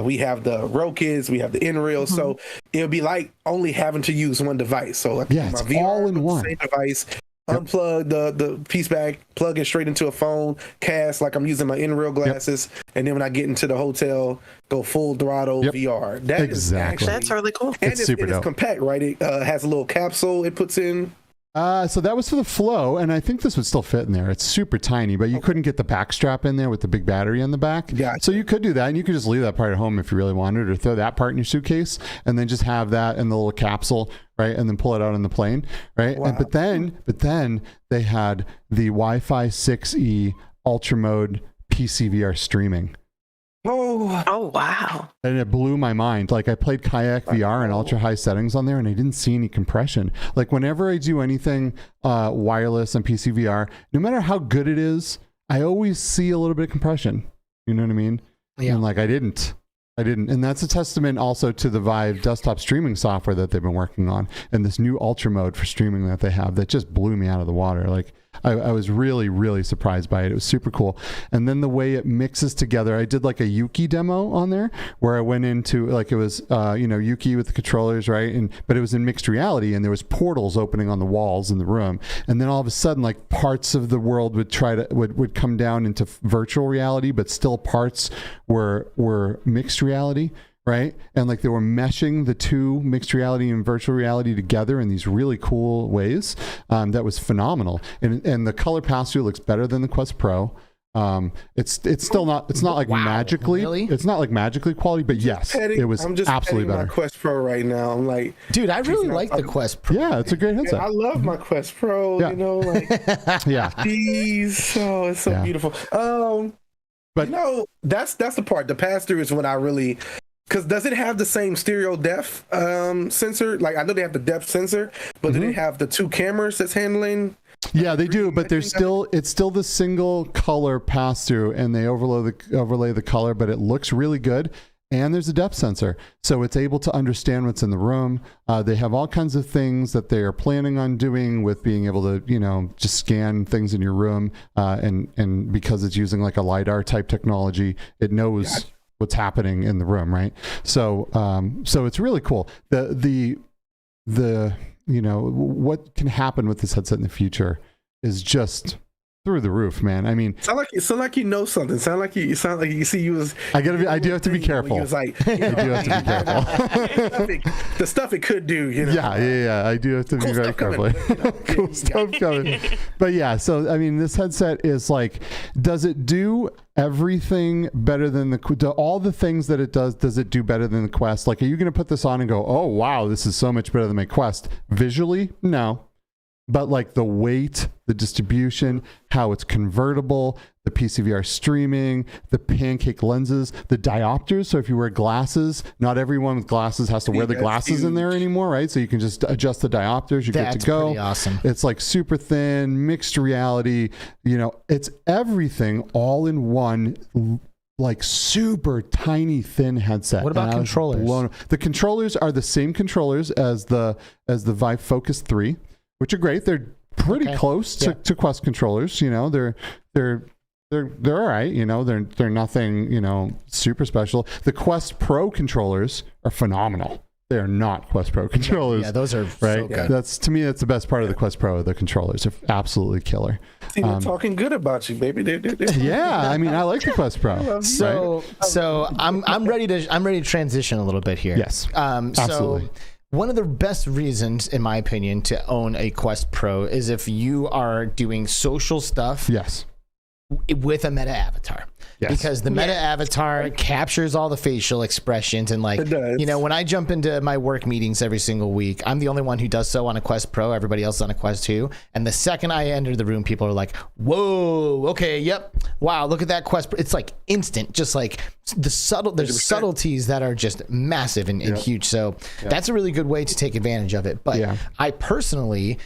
we have the Rokids, we have the in-real. Mm-hmm. So it'll be only having to use one device. So my VR all in one same device. Unplug the piece back, plug it straight into a phone, cast I'm using my in-real glasses, and then when I get into the hotel, go full throttle VR. That's really cool. And it's compact, right? It has a little capsule it puts in. So that was for the Flow, and I think this would still fit in there. It's super tiny, but you couldn't get the back strap in there with the big battery on the back. So you could do that, and you could just leave that part at home if you really wanted, or throw that part in your suitcase, and then just have that in the little capsule, right? And then pull it out on the plane, right? Wow. But then they had the Wi-Fi 6E Ultra Mode PC VR streaming. Oh, wow. And it blew my mind. Like I played Kayak VR in ultra high settings on there and I didn't see any compression. Like whenever I do anything wireless on PC VR, no matter how good it is, I always see a little bit of compression. You know what I mean? Yeah. And like I didn't. And that's a testament also to the Vive desktop streaming software that they've been working on and this new ultra mode for streaming that they have that just blew me out of the water. Like I was really, really surprised by it. It was super cool. And then the way it mixes together, I did like a Yuki demo on there where I went into like it was, Yuki with the controllers, right? But it was in mixed reality and there was portals opening on the walls in the room. And then all of a sudden, like parts of the world would come down into virtual reality, but still parts were mixed reality. Right. And like they were meshing the two, mixed reality and virtual reality, together in these really cool ways. That was phenomenal. And the color pass-through looks better than the Quest Pro. It's still not, it's not like magically, really? It's not like magically quality, but yes, it was absolutely better. My Quest Pro right now. I'm like, dude, I really like the Quest Pro. Yeah, it's a great headset. I love my Quest Pro, Yeah. you know, like, Yeah. geez, oh, it's so beautiful. But that's the part. The pass-through is when I really, because does it have the same stereo depth sensor? Like I know they have the depth sensor, but do they have the two cameras that's handling? Yeah, they do, but it's still the single color pass through, and they overlay the color, but it looks really good. And there's a depth sensor, so it's able to understand what's in the room. They have all kinds of things that they are planning on doing with being able to, just scan things in your room, and because it's using like a LiDAR type technology, it knows what's happening in the room, right? So it's really cool. The what can happen with this headset in the future is just through the roof, man. I mean, sound like you know something. Sound like you see you was. I do have to be careful. Was like, I do have to be careful. the stuff it could do, Yeah. I do have to be very careful. Cool stuff coming. But yeah, so I mean, this headset is like, does it do everything better than all the things that it does it do better than the Quest? Like, are you going to put this on and go, oh wow, this is so much better than my Quest? Visually, no. But like the weight, the distribution, how it's convertible, the PCVR streaming, the pancake lenses, the diopters. So if you wear glasses, not everyone with glasses has to wear the glasses in there anymore, right? So you can just adjust the diopters. You're good to go. Pretty awesome. It's like super thin, mixed reality. It's everything all in one, like super tiny thin headset. What about controllers? The controllers are the same controllers as the Vive Focus 3. Which are great. They're pretty close to Quest controllers. They're all right. They're nothing, super special. The Quest Pro controllers are phenomenal. They are not Quest Pro controllers. Yeah, those are right. so good. That's the best part of the Quest Pro. The controllers are absolutely killer. See, they're talking good about you, baby. Yeah, I mean, I like the Quest Pro. So I'm ready to transition a little bit here. Yes, absolutely. One of the best reasons, in my opinion, to own a Quest Pro is if you are doing social stuff with a meta avatar. Yes. Because the meta avatar captures all the facial expressions and when I jump into my work meetings every single week, I'm the only one who does so on a Quest Pro. Everybody else is on a Quest 2. And the second I enter the room, people are like, whoa, okay, yep. Wow, look at that Quest Pro. It's like instant, just like there's subtleties that are just massive and huge. So that's a really good way to take advantage of it. But I personally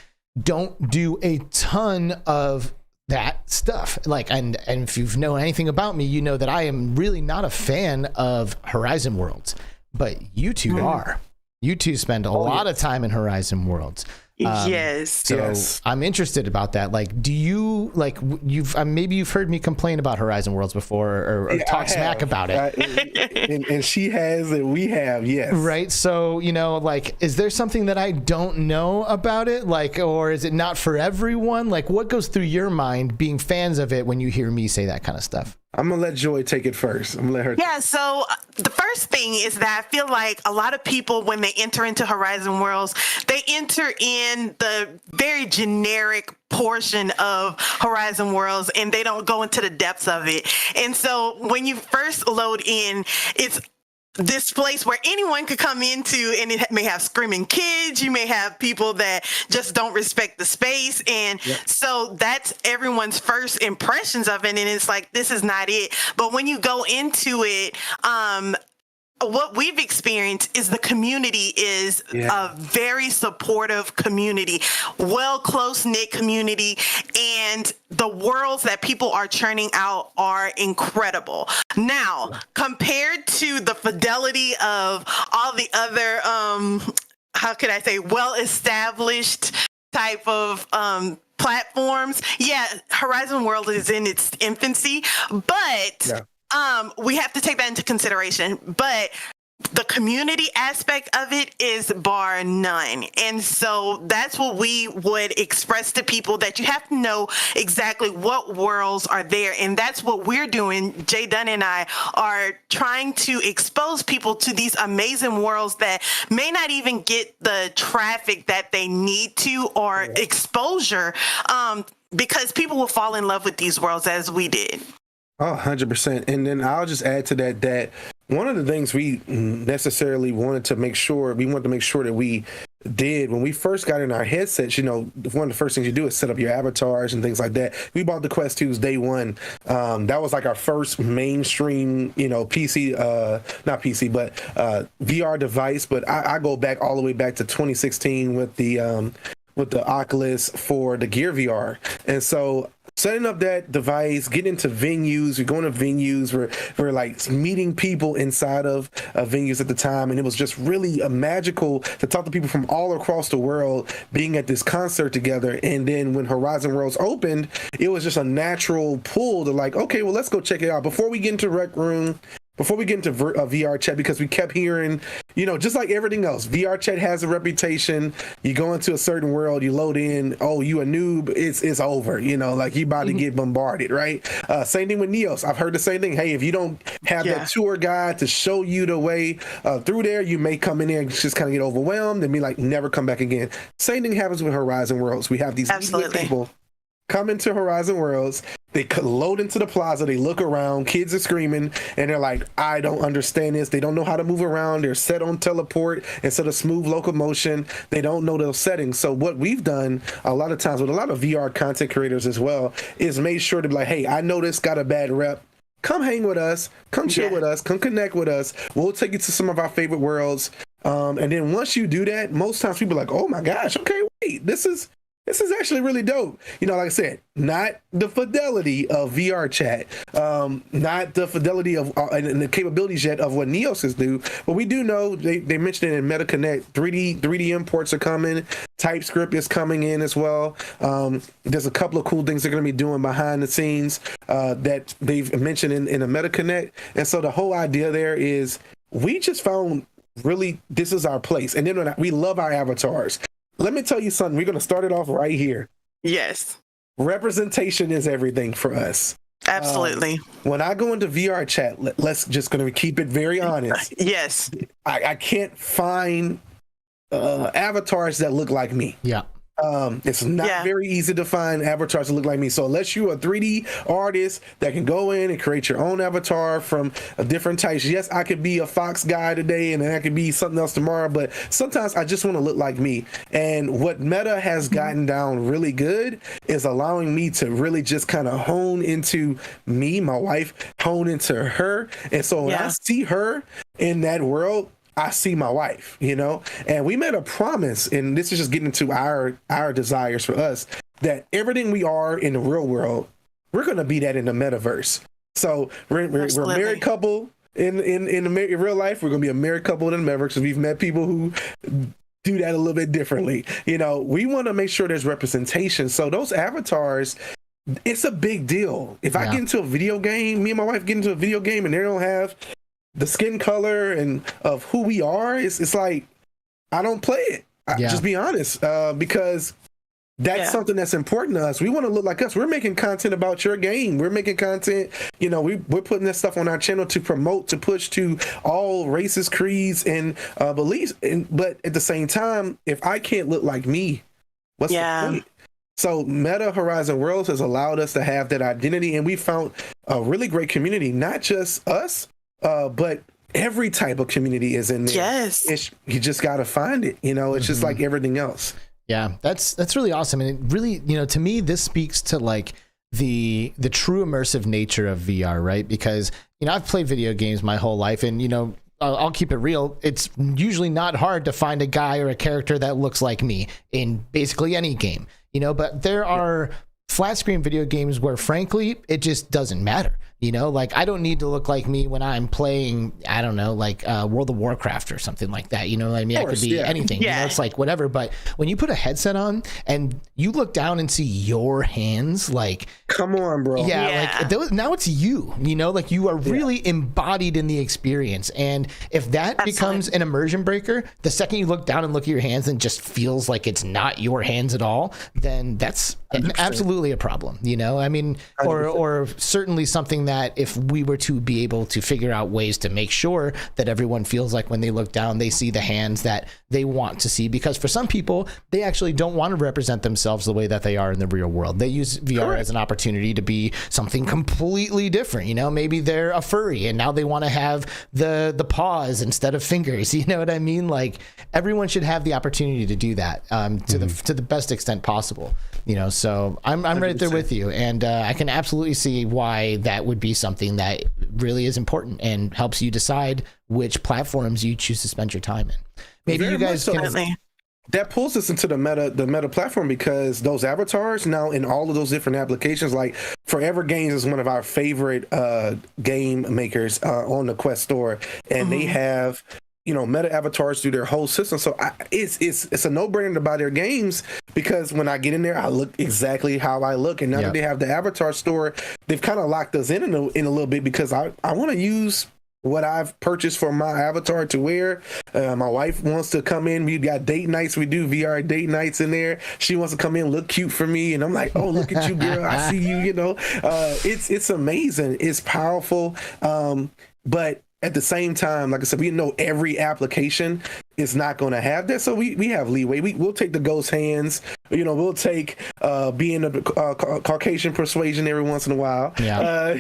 don't do a ton of that stuff. And if you've known anything about me, you know that I am really not a fan of Horizon Worlds, but you two are. You two spend a lot of time in Horizon Worlds. So I'm interested about that. Like, do you maybe you've heard me complain about Horizon Worlds before or talk smack about it. And she has, and we have, yes. Right. So, is there something that I don't know about it? Or is it not for everyone? Like, what goes through your mind being fans of it when you hear me say that kind of stuff? I'm going to let Joy take it first. I'm going to let her. Yeah, so the first thing is that I feel like a lot of people, when they enter into Horizon Worlds, they enter in the very generic portion of Horizon Worlds and they don't go into the depths of it. And so when you first load in, it's this place where anyone could come into, and it may have screaming kids. You may have people that just don't respect the space. And so that's everyone's first impressions of it. And it's like, this is not it. But when you go into it, what we've experienced is the community is a very supportive community, well, close-knit community, and the worlds that people are churning out are incredible. Now, compared to the fidelity of all the other, how could I say, well-established type of platforms, Horizon World is in its infancy, but we have to take that into consideration. But the community aspect of it is bar none. And so that's what we would express to people, that you have to know exactly what worlds are there. And that's what we're doing. JDun and I are trying to expose people to these amazing worlds that may not even get the traffic that they need to, or exposure, because people will fall in love with these worlds as we did. Oh, 100%. And then I'll just add to that one of the things we necessarily wanted to make sure that we did when we first got in our headsets, one of the first things you do is set up your avatars and things like that. We bought the Quest 2s day one. That was like our first mainstream, PC, not PC, but VR device. But I go back all the way back to 2016 with the Oculus for the Gear VR. And so setting up that device, getting into venues, we're going to venues, we're like meeting people inside of venues at the time. And it was just really magical to talk to people from all across the world being at this concert together. And then when Horizon Worlds opened, it was just a natural pull to like, okay, well, let's go check it out. Before we get into Rec Room, before we get into VR chat, because we kept hearing, just like everything else, VR chat has a reputation. You go into a certain world, you load in, oh, you a noob, it's over. Like you about to get bombarded, right? Same thing with Neos. I've heard the same thing. Hey, if you don't have that tour guide to show you the way through there, you may come in there and just kind of get overwhelmed and be like, never come back again. Same thing happens with Horizon Worlds. We have these people come into Horizon Worlds, they load into the plaza, they look around, kids are screaming, and they're like, I don't understand this. They don't know how to move around. They're set on teleport instead of smooth locomotion. They don't know those settings. So what we've done a lot of times with a lot of VR content creators as well is made sure to be like, hey, I know this got a bad rep. Come hang with us. Come chill with us. Come connect with us. We'll take you to some of our favorite worlds. And then once you do that, most times people are like, oh my gosh, okay, wait, this is actually really dope. Like I said, not the fidelity of VR chat, not the fidelity of and the capabilities yet of what Neos do, but we do know they mentioned it in MetaConnect. 3D imports are coming. TypeScript is coming in as well. There's a couple of cool things they're going to be doing behind the scenes that they've mentioned in the MetaConnect. And so the whole idea there is we just found really this is our place. And then we love our avatars. Let me tell you something. We're going to start it off right here. Yes. Representation is everything for us. Absolutely. When I go into VR chat, let's just going to keep it very honest. Yes. I can't find avatars that look like me. Yeah. It's not very easy to find avatars that look like me. So unless you're a 3D artist that can go in and create your own avatar from different types. Yes, I could be a Fox guy today and then I could be something else tomorrow, but sometimes I just want to look like me. And what Meta has gotten down really good is allowing me to really just kind of hone into me, my wife, hone into her. And so when I see her in that world, I see my wife, and we made a promise, and this is just getting into our desires for us, that everything we are in the real world, we're going to be that in the metaverse. So we're a married couple in real life. We're going to be a married couple in the metaverse. We've met people who do that a little bit differently. We want to make sure there's representation. So those avatars, it's a big deal. If I get into a video game, me and my wife get into a video game and they don't have the skin color and of who we are, it's like I don't play it. Just be honest, because that's something that's important to us. We want to look like us. We're making content about your game. We're making content. We're putting this stuff on our channel to promote, to push to all races, creeds, and beliefs. But at the same time, if I can't look like me, what's the point? So Meta Horizon Worlds has allowed us to have that identity, and we found a really great community, not just us, but every type of community is in there. Yes. You just got to find it. It's just like everything else. Yeah, that's really awesome. And it really, to me, this speaks to like the true immersive nature of VR, right? Because, I've played video games my whole life, and, I'll keep it real. It's usually not hard to find a guy or a character that looks like me in basically any game, but there are flat screen video games where frankly, it just doesn't matter. Like I don't need to look like me when I'm playing, I don't know, like World of Warcraft or something like that. You know what I mean? I could be anything. Yeah. It's like whatever. But when you put a headset on and you look down and see your hands, like, come on, bro. Yeah. Like now it's you, like you are really embodied in the experience. And if that becomes an immersion breaker, the second you look down and look at your hands and just feels like it's not your hands at all, then that's 100%. Absolutely a problem, I mean, or certainly something that if we were to be able to figure out ways to make sure that everyone feels like when they look down, they see the hands that they want to see, because for some people, they actually don't want to represent themselves the way that they are in the real world. They use VR as an opportunity to be something completely different. Maybe they're a furry and now they want to have the paws instead of fingers. You know what I mean? Like everyone should have the opportunity to do that to the best extent possible. So I'm right there with you, and I can absolutely see why that would be something that really is important and helps you decide which platforms you choose to spend your time in. Maybe you guys can. That pulls us into the meta platform, because those avatars now in all of those different applications, like Forever Games is one of our favorite game makers on the Quest store, and they have meta avatars through their whole system. So it's a no-brainer to buy their games, because when I get in there, I look exactly how I look. And now that they have the avatar store, they've kind of locked us in a little bit, because I want to use what I've purchased for my avatar to wear. My wife wants to come in. We got date nights. We do VR date nights in there. She wants to come in, look cute for me. And I'm like, oh, look at you, girl. I see you, it's amazing. It's powerful. But at the same time, like I said, we know every application is not going to have that. So we have leeway. We'll take the ghost hands. We'll take being a Caucasian persuasion every once in a while. Yeah.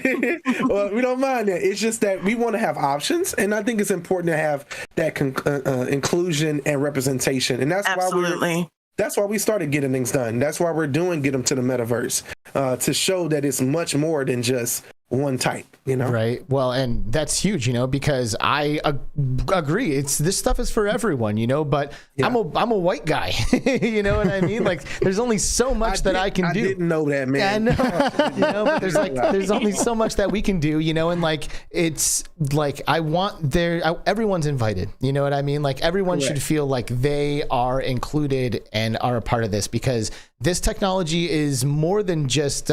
Well, we don't mind that. It's just that we want to have options. And I think it's important to have that inclusion and representation. And that's why we started Getting Things Done. That's why we're doing Get Them to the Metaverse, to show that it's much more than just one type, right? Well, and that's huge, because I agree. This stuff is for everyone, but I'm a white guy. You know what I mean? Like there's only so much that I can do. I didn't know that, man. I know. But there's only so much that we can do, and like it's like everyone's invited. You know what I mean? Like everyone should feel like they are included and are a part of this, because this technology is more than just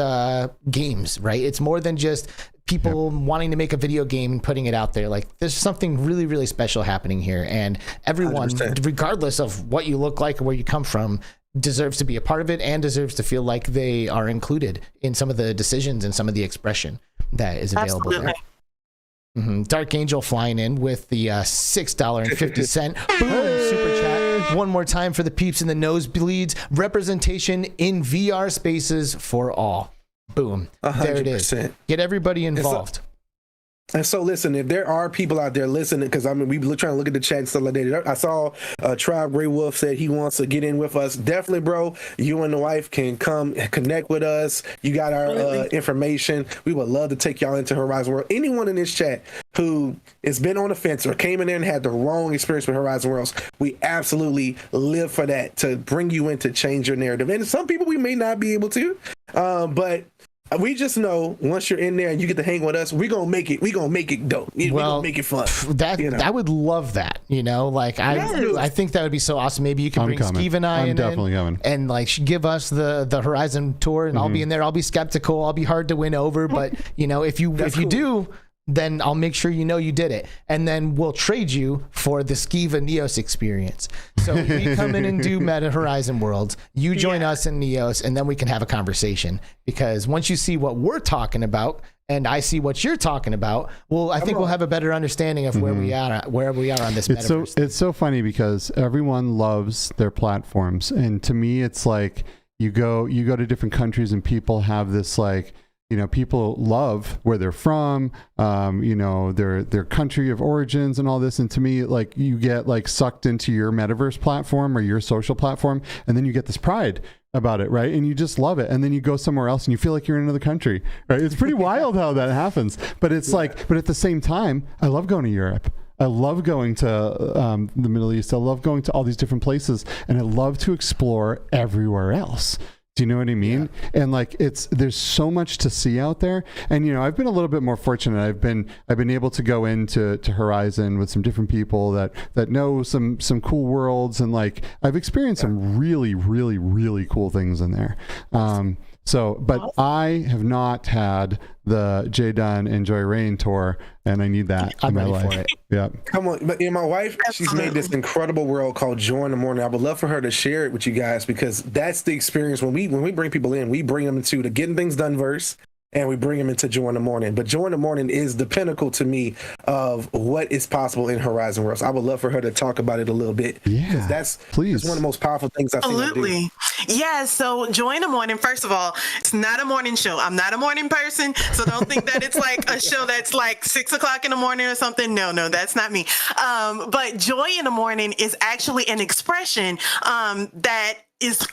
games, right? It's more than just people wanting to make a video game and putting it out there. Like there's something really, really special happening here, and everyone, 100%. Regardless of what you look like or where you come from, deserves to be a part of it and deserves to feel like they are included in some of the decisions and some of the expression that is available there. Dark Angel flying in with the $6.50 boom super chat. One more time for the peeps in the nosebleeds. Representation in VR spaces for all. Boom. 100%. There it is. Get everybody involved. And so, listen, if there are people out there listening, because we've been trying to look at the chat and stuff like that. I saw Tribe Grey Wolf said he wants to get in with us. Definitely, bro. You and the wife can come and connect with us. You got our information. We would love to take y'all into Horizon World. Anyone in this chat who has been on the fence or came in there and had the wrong experience with Horizon Worlds, we absolutely live for that, to bring you in, to change your narrative. And some people we may not be able to, but we just know once you're in there and you get to hang with us, we're gonna make it dope. We're gonna make it fun. I would love that. Like I think that would be so awesome. Maybe you can bring Steve and I in, and like give us the Horizon tour, and I'll be in there. I'll be skeptical. I'll be hard to win over, but if you do, then I'll make sure you did it, and then we'll trade you for the Skiva Neos experience. So we come in and do Meta Horizon Worlds, you join us in Neos, and then we can have a conversation, because once you see what we're talking about and I see what you're talking about, I think we'll have a better understanding of where we are on this Metaverse. It's so funny, because everyone loves their platforms, and to me it's like you go to different countries and people have this like people love where they're from, their country of origins and all this. And to me, like, you get like sucked into your metaverse platform or your social platform, and then you get this pride about it, right? And you just love it. And then you go somewhere else and you feel like you're in another country, right? It's pretty wild how that happens. But it's but at the same time, I love going to Europe. I love going to the Middle East. I love going to all these different places, and I love to explore everywhere else. Do you know what I mean? Yeah. And like, there's so much to see out there. And, I've been a little bit more fortunate. I've been able to go into Horizon with some different people that know some cool worlds. And like, I've experienced some really, really, really cool things in there. But I have not had the JDun and JoyReign tour, and I need that in my life. For it. Yeah. Come on. But my wife, she's made this incredible world called Joy in the Morning. I would love for her to share it with you guys, because that's the experience when we bring people in, we bring them into the Getting Things Done verse, and we bring them into Joy in the Morning. But Joy in the Morning is the pinnacle to me of what is possible in Horizon World. So I would love for her to talk about it a little bit. Yeah, that's one of the most powerful things I've seen her do. Yeah, so Joy in the Morning, first of all, it's not a morning show. I'm not a morning person, so don't think that it's like a show that's like 6 o'clock in the morning or something. No, that's not me. But Joy in the Morning is actually an expression that is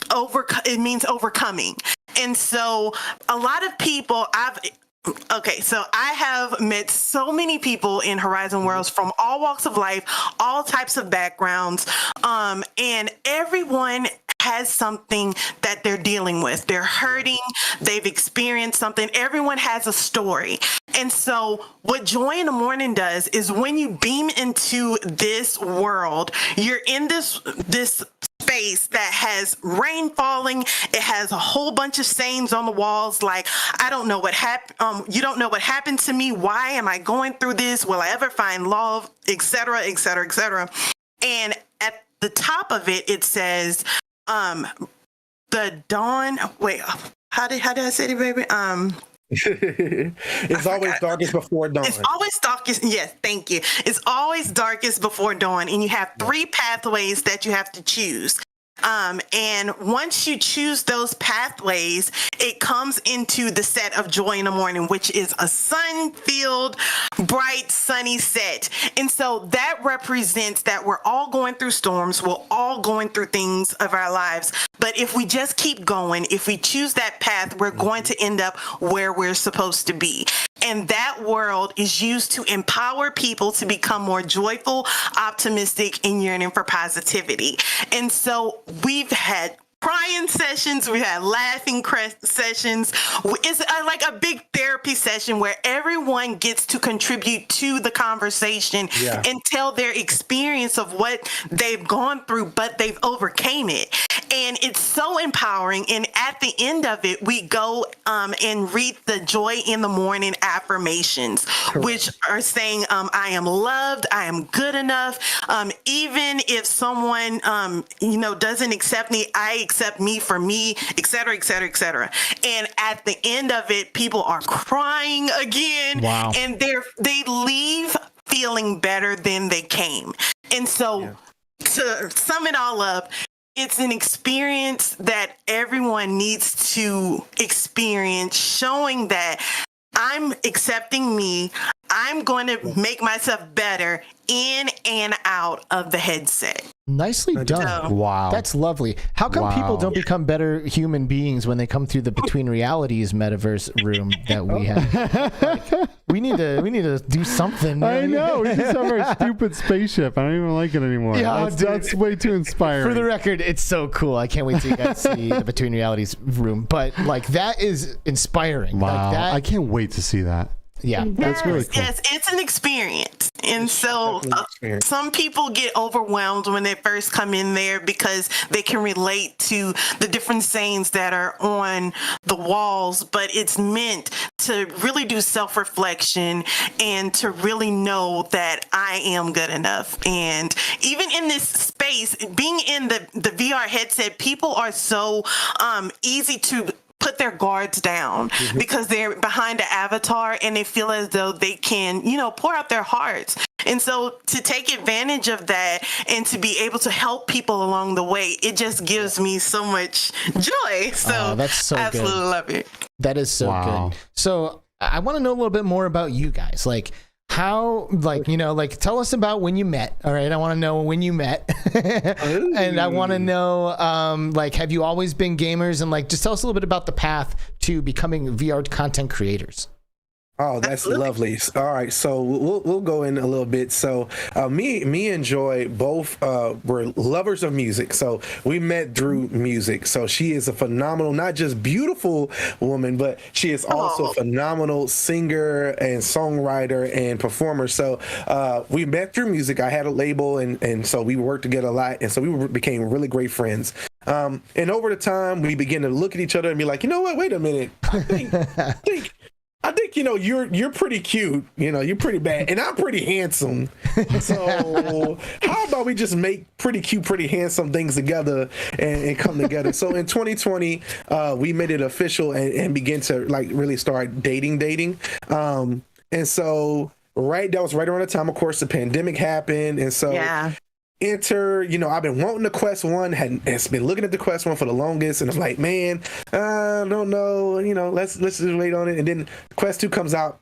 it means overcoming. And so a lot of people I have met so many people in Horizon Worlds from all walks of life, all types of backgrounds, and everyone has something that they're dealing with. They're hurting, they've experienced something. Everyone has a story. And so what Joy in the Morning does is, when you beam into this world, you're in this space that has rain falling. It has a whole bunch of sayings on the walls, like, I don't know what happened. You don't know what happened to me. Why am I going through this? Will I ever find love? Et cetera, et cetera, et cetera. And at the top of it, it says, the dawn. Wait, how did I say it, baby? It's always darkest before dawn. It's always darkest. Yes, thank you. It's always darkest before dawn, and you have 3 pathways that you have to choose. And once you choose those pathways, it comes into the set of Joy in the Morning, which is a sun-filled, bright, sunny set. And so that represents that we're all going through storms. We're all going through things of our lives. But if we just keep going, if we choose that path, we're going to end up where we're supposed to be. And that world is used to empower people to become more joyful, optimistic, and yearning for positivity. And so we've had crying sessions, we had laughing sessions. It's like a big therapy session where everyone gets to contribute to the conversation and tell their experience of what they've gone through, but they've overcame it. And it's so empowering. And at the end of it, we go and read the Joy in the Morning affirmations, which are saying, I am loved, I am good enough. Even if someone, doesn't accept me, I accept me for me, et cetera, et cetera, et cetera. And at the end of it, people are crying again. Wow. And they leave feeling better than they came. And so to sum it all up, it's an experience that everyone needs to experience, showing that I'm accepting me. I'm going to make myself better in and out of the headset. Nicely done. Wow. That's lovely. How come people don't become better human beings when they come through the Between Realities metaverse room that we have? Like, we need to do something. I know. We just have our stupid spaceship. I don't even like it anymore. Yeah, that's way too inspiring. For the record, it's so cool. I can't wait till you guys see the Between Realities room. But like, that is inspiring. Wow. Like, I can't wait to see that. Yeah, that's really cool. Yes, it's an experience. And so some people get overwhelmed when they first come in there because they can relate to the different sayings that are on the walls, but it's meant to really do self-reflection and to really know that I am good enough. And even in this space, being in the VR headset, people are so easy to put their guards down because they're behind the avatar and they feel as though they can, pour out their hearts. And so to take advantage of that and to be able to help people along the way, it just gives me so much joy. So that's so absolutely good. Love it. That is so good. So I want to know a little bit more about you guys. Like how, like, you know, like tell us about when you met. All right. I want to know when you met. And I want to know, like, have you always been gamers? And like, just tell us a little bit about the path to becoming VR content creators. Oh, that's lovely. All right, so we'll go in a little bit. So me and Joy both were lovers of music. So we met through music. So she is a phenomenal, not just beautiful woman, but she is also a phenomenal singer and songwriter and performer. So we met through music. I had a label, and so we worked together a lot, and so we became really great friends. And over the time, we began to look at each other and be like, you know what? Wait a minute. I think you know you're pretty cute, you know, you're pretty bad, and I'm pretty handsome. So how about we just make pretty cute, pretty handsome things together and come together? So in 2020, we made it official and began to like really start dating. And so that was right around the time, of course, the pandemic happened, and so enter, you know, I've been wanting the Quest 1, has been looking at the Quest 1 for the longest, and I'm like, man, I don't know, you know, let's just wait on it. And then Quest 2 comes out.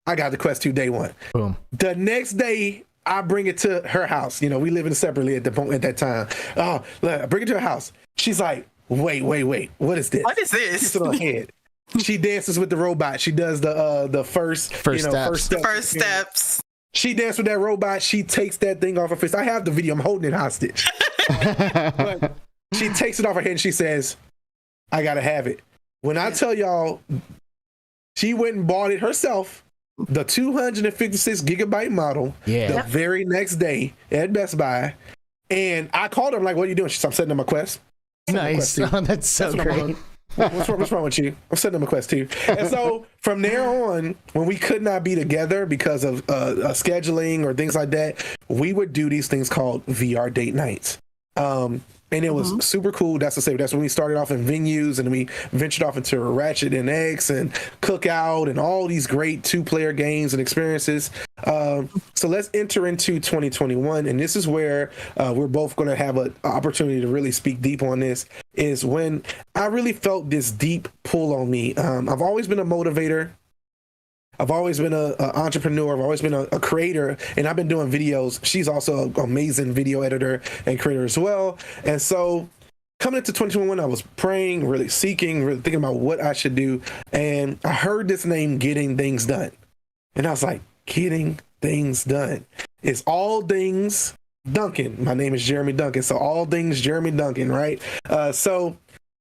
I got the Quest 2 day one. Boom. The next day, I bring it to her house. You know, we living separately at that time. Oh, I bring it to her house. She's like, wait, what is this? What is this? She's on her head. She dances with the robot. She does the first steps. She danced with that robot. She takes that thing off her face. I have the video. I'm holding it hostage. But she takes it off her head and she says, I got to have it. When I tell y'all, she went and bought it herself, the 256 gigabyte model, the very next day at Best Buy. And I called her. I'm like, what are you doing? She said, I'm setting up my Quest. Nice. Oh, that's so great. What's wrong with you? I'm setting up a Quest 2. And so from there on, when we could not be together because of scheduling or things like that, we would do these things called VR date nights. And it was super cool. That's when we started off in venues, and we ventured off into Ratchet and X and Cookout and all these great 2-player games and experiences. So let's enter into 2021, and this is where we're both going to have an opportunity to really speak deep on this, is when I really felt this deep pull on me. I've always been a motivator. I've always been an entrepreneur. I've always been a creator, and I've been doing videos. She's also an amazing video editor and creator as well. And so coming into 2021, I was praying, really seeking, really thinking about what I should do. And I heard this name, Getting Things Done. And I was like, Getting Things Done. It's all things Duncan. My name is Jeremy Duncan. So all things Jeremy Duncan, right? So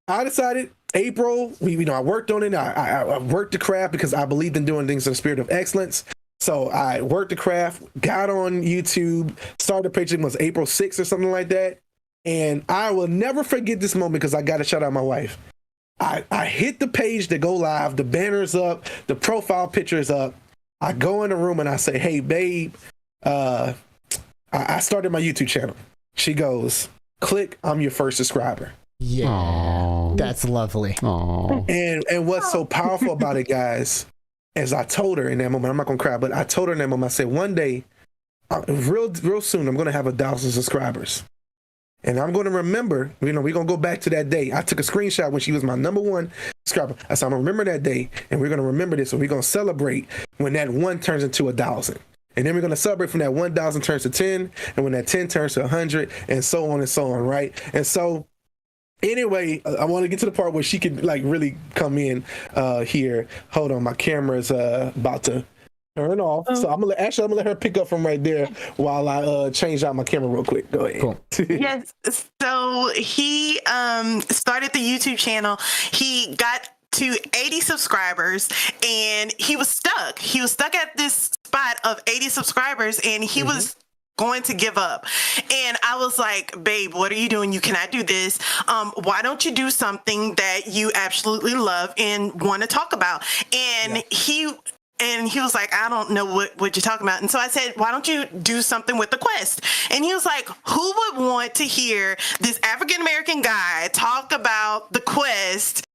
I decided April, I worked on it. I worked the craft because I believed in doing things in the spirit of excellence. So I worked the craft, got on YouTube, started the page. It was April 6th or something like that. And I will never forget this moment because I got to shout out my wife. I hit the page to go live. The banner's up. The profile picture is up. I go in the room and I say, hey, babe, I started my YouTube channel. She goes, click, I'm your first subscriber. Yeah. Aww. That's lovely. Aww. And what's so powerful about it, guys, as I told her in that moment, I'm not gonna cry, but I told her in that moment, I said, one day, real soon, I'm gonna have 1,000 subscribers. And I'm gonna remember, we're gonna go back to that day. I took a screenshot when she was my #1 subscriber. I said, I'm gonna remember that day, and we're gonna remember this, and we're gonna celebrate when that 1 turns into 1,000. And then we're going to celebrate from that 1,000 turns to 10, and when that 10 turns to 100, and so on, right? And so anyway, I want to get to the part where she can like really come in here. Hold on, my camera's about to turn off. So I'm gonna let her pick up from right there while I change out my camera real quick. Go ahead. Cool. Yes. So he started the YouTube channel. He got to 80 subscribers, and he was stuck. He was stuck at this spot of 80 subscribers, and he was going to give up. And I was like, babe, what are you doing? You cannot do this. Why don't you do something that you absolutely love and want to talk about? And he was like, I don't know what you're talking about. And so I said, why don't you do something with the Quest? And he was like, who would want to hear this African-American guy talk about the Quest?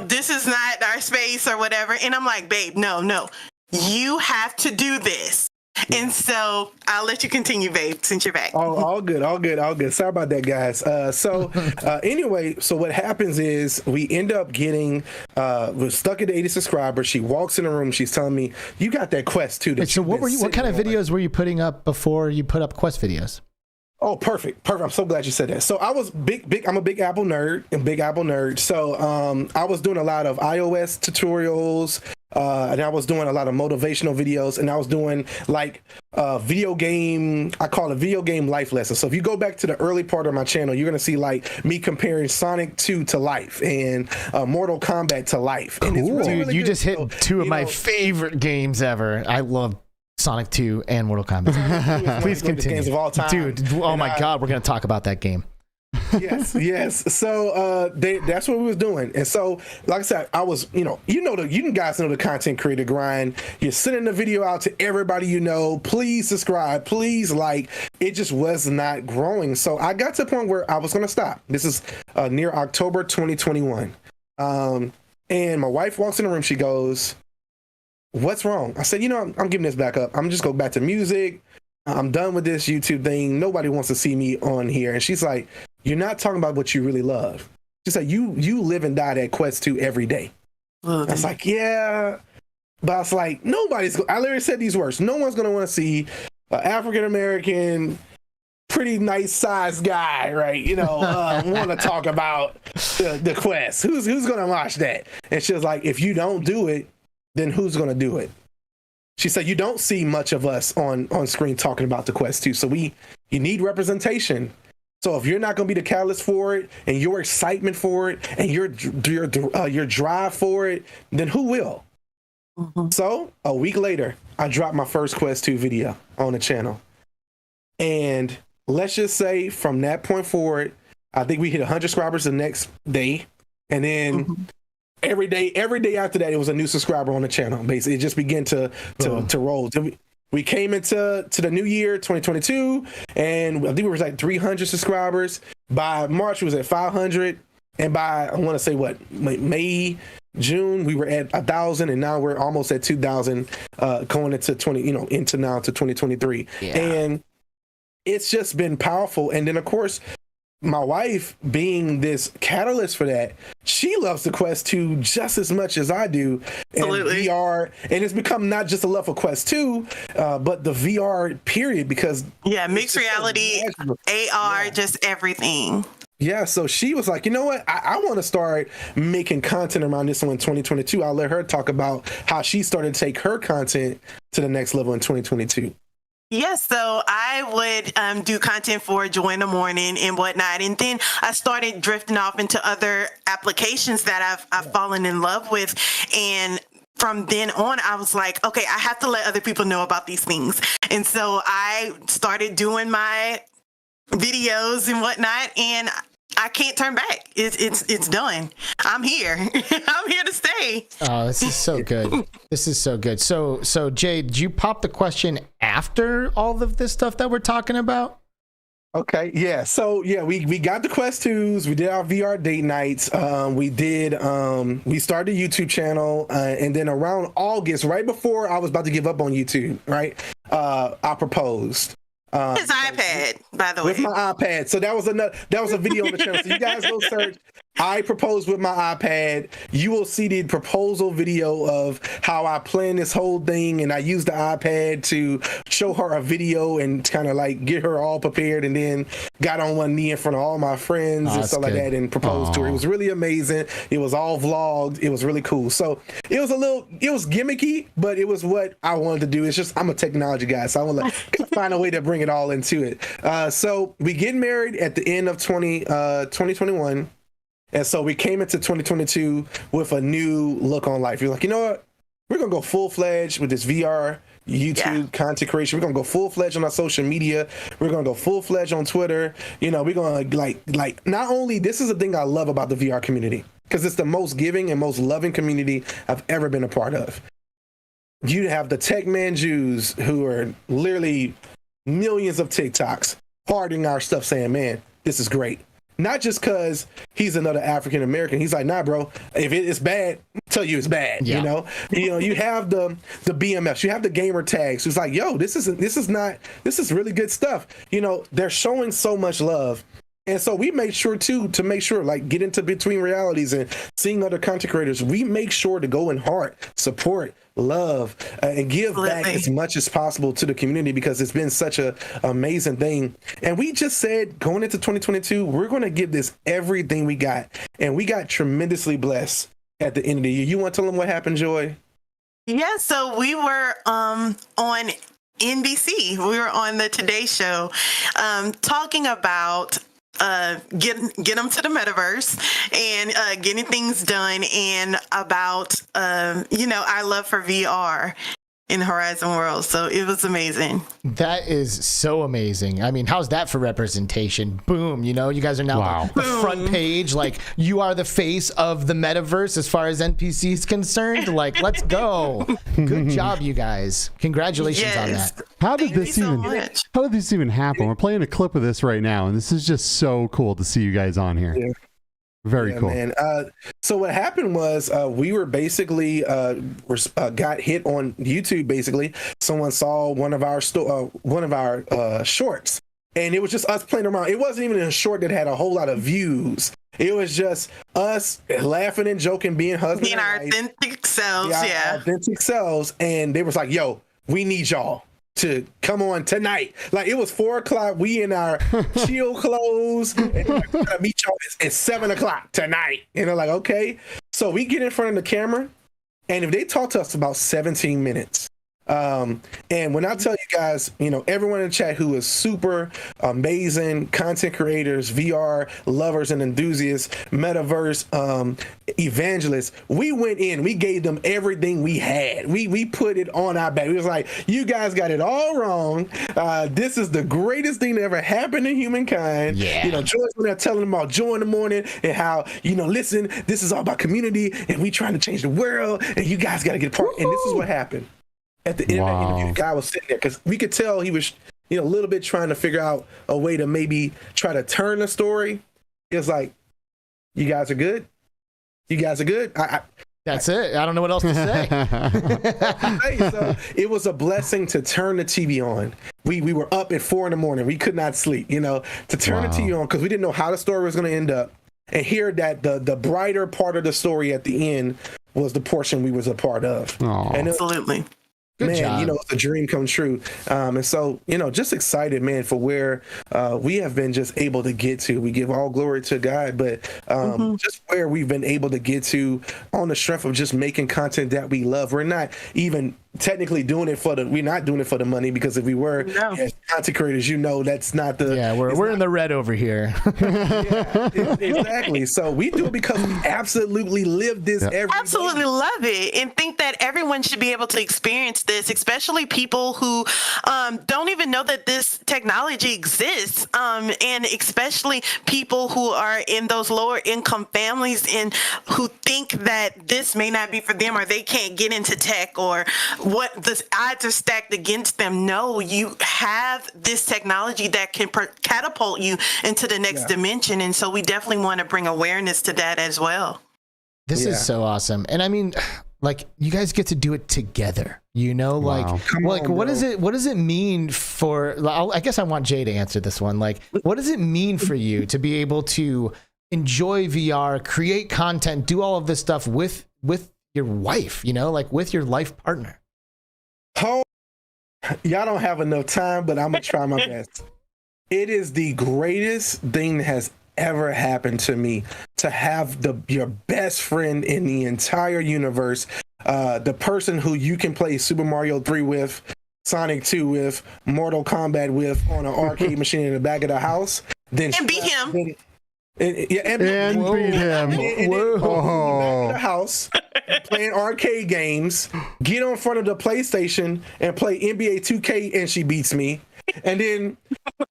This is not our space or whatever. And I'm like, babe, no, you have to do this. And so I'll let you continue, babe, since you're back. All good. Sorry about that, guys. Anyway, so what happens is we end up getting, we're stuck at 80 subscribers. She walks in the room. She's telling me, you got that Quest 2. So what kind of videos were you putting up before you put up Quest videos? Oh, perfect. I'm so glad you said that. So I was I'm a big Apple nerd. So I was doing a lot of iOS tutorials, and I was doing a lot of motivational videos, and I was doing like video game life lessons. So if you go back to the early part of my channel, you're gonna see like me comparing Sonic 2 to life and Mortal Kombat to life. Cool. And it's really, Dude, really you good. just hit two of my favorite games ever. I love Sonic 2 and Mortal Kombat. Please continue. Games of all time. Dude, oh my God, we're going to talk about that game. Yes. So that's what we was doing. And so, like I said, I was, you guys know the content creator grind. You're sending the video out to everybody you know. Please subscribe. Please like. It just was not growing. So I got to the point where I was going to stop. This is near October 2021. And my wife walks in the room. She goes, "What's wrong?" I said, I'm giving this back up. I'm just going back to music. I'm done with this YouTube thing. Nobody wants to see me on here. And she's like, "You're not talking about what you really love." She's like, you live and die that Quest 2 every day. I was like, yeah. But I was like, I literally said these words. No one's going to want to see an African-American, pretty nice sized guy, right? Want to talk about the Quest. Who's going to watch that? And she was like, if you don't do it, then who's going to do it? She said, you don't see much of us on screen talking about the Quest 2. So you need representation. So if you're not going to be the catalyst for it and your excitement for it and your drive for it, then who will? Mm-hmm. So a week later, I dropped my first Quest 2 video on the channel. And let's just say from that point forward, I think we hit 100 subscribers the next day. And then every day after that, it was a new subscriber on the channel. Basically, it just began to roll. We came into the new year, 2022, and I think we were like 300 subscribers. By March, we was at 500, and by I want to say May, June, we were at 1,000, and now we're almost at 2,000, going into 2023. Yeah. And it's just been powerful. And then of course, my wife, being this catalyst for that, she loves the Quest 2 just as much as I do. Absolutely. And VR, and it's become not just a love for Quest 2, but the VR period, because mixed reality, AR, just everything. Yeah, so she was like, you know what? I want to start making content around this one in 2022. I'll let her talk about how she started to take her content to the next level in 2022. Yes, so I would do content for Joy in the Morning and whatnot, and then I started drifting off into other applications that I've fallen in love with, and from then on, I was like, okay, I have to let other people know about these things, and so I started doing my videos and whatnot, and I can't turn back. It's done. I'm here. I'm here to stay. Oh, this is so good. This is so good. So Jay, did you pop the question after all of this stuff that we're talking about? Okay, yeah. So we got the Quest 2s. We did our VR date nights. We started a YouTube channel, and then around August, right before I was about to give up on YouTube, right, I proposed. His iPad, by the way. With my iPad. So that was a video on the channel. So you guys go search I Proposed with my iPad. You will see the proposal video of how I planned this whole thing, and I used the iPad to show her a video and kind of like get her all prepared, and then got on one knee in front of all my friends and stuff like that and proposed to her. It was really amazing. It was all vlogged. It was really cool. So it was gimmicky, but it was what I wanted to do. It's just, I'm a technology guy, so I want to find a way to bring it all into it. So we get married at the end of 2021. And so we came into 2022 with a new look on life. You're like, you know what? We're going to go full-fledged with this VR, YouTube content creation. We're going to go full-fledged on our social media. We're going to go full-fledged on Twitter. We're going to like not only, this is the thing I love about the VR community, because it's the most giving and most loving community I've ever been a part of. You have the tech man Jews who are literally millions of TikToks pardoning our stuff saying, man, this is great. Not just because he's another African American. He's like, nah, bro, if it's bad, tell you it's bad. Yeah. You have the BMFs, you have the gamer tags. It's like, yo, this is really good stuff. They're showing so much love. And so we made sure to make sure, like, get into Between Realities and seeing other content creators. We make sure to go in heart, support, love, and give back as much as possible to the community, because it's been such a amazing thing. And we just said, going into 2022, we're going to give this everything we got. And we got tremendously blessed at the end of the year. You want to tell them what happened, Joy? Yeah, so we were on NBC. We were on the Today Show talking about get them to the metaverse and getting things done, and about our love for VR in Horizon World. So it was amazing. That is so amazing. I mean, how's that for representation? Boom, you guys are now the front page. Like, you are the face of the metaverse as far as NPC is concerned. Like, let's go. Good job, you guys. Congratulations on that. How did this even happen? We're playing a clip of this right now, and this is just so cool to see you guys on here. Yeah. Very cool. Man. So what happened was we were basically got hit on YouTube. Basically, someone saw one of our shorts, and it was just us playing around. It wasn't even a short that had a whole lot of views. It was just us laughing and joking, being husband and our wife. Authentic selves. Our authentic selves, and they was like, "Yo, we need y'all to come on tonight." Like, it was 4:00. We in our chill clothes, and we're gonna meet y'all at 7:00 tonight. And they're like, okay. So we get in front of the camera, and if they talk to us about 17 minutes. And when I tell you guys, everyone in the chat who is super amazing content creators, VR lovers and enthusiasts, metaverse evangelists, we went in, we gave them everything we had. We put it on our back. We was like, you guys got it all wrong. This is the greatest thing that ever happened to humankind. Yeah. Joy's when they're telling them about joy in the morning and how, listen, this is all about community and we trying to change the world and you guys got to get a part. And this is what happened. At the end of that interview, the guy was sitting there because we could tell he was, a little bit trying to figure out a way to maybe try to turn the story. He was like, you guys are good? You guys are good? That's it. I don't know what else to say. So it was a blessing to turn the TV on. We were up at 4 a.m. We could not sleep, to turn the TV on because we didn't know how the story was going to end up. And hear that the brighter part of the story at the end was the portion we was a part of. And absolutely. Good job. It's a dream come true. And so, just excited, man, for where we have been just able to get to. We give all glory to God, but just where we've been able to get to on the strength of just making content that we love. We're not even technically doing it we're not doing it for the money, because if we were as content creators, that's not the we're in the red over here. Exactly. So we do it because we absolutely live this every absolutely day. Love it, and think that everyone should be able to experience this, especially people who don't even know that this technology exists, and especially people who are in those lower income families and who think that this may not be for them, or they can't get into tech, or what the odds are stacked against them. No, you have this technology that can catapult you into the next dimension. And so we definitely want to bring awareness to that as well. This is so awesome. And I mean, like, you guys get to do it together, what does it mean for, I guess I want Jay to answer this one. Like, what does it mean for you to be able to enjoy VR, create content, do all of this stuff with your wife, with your life partner? Oh, y'all don't have enough time, but I'm gonna try my best. It is the greatest thing that has ever happened to me, to have your best friend in the entire universe, the person who you can play Super Mario 3 with, Sonic 2 with, Mortal Kombat with on an arcade machine in the back of the house. Then beat him. And beat him. And then the house, playing arcade games, get on front of the PlayStation and play NBA 2K, and she beats me. And then,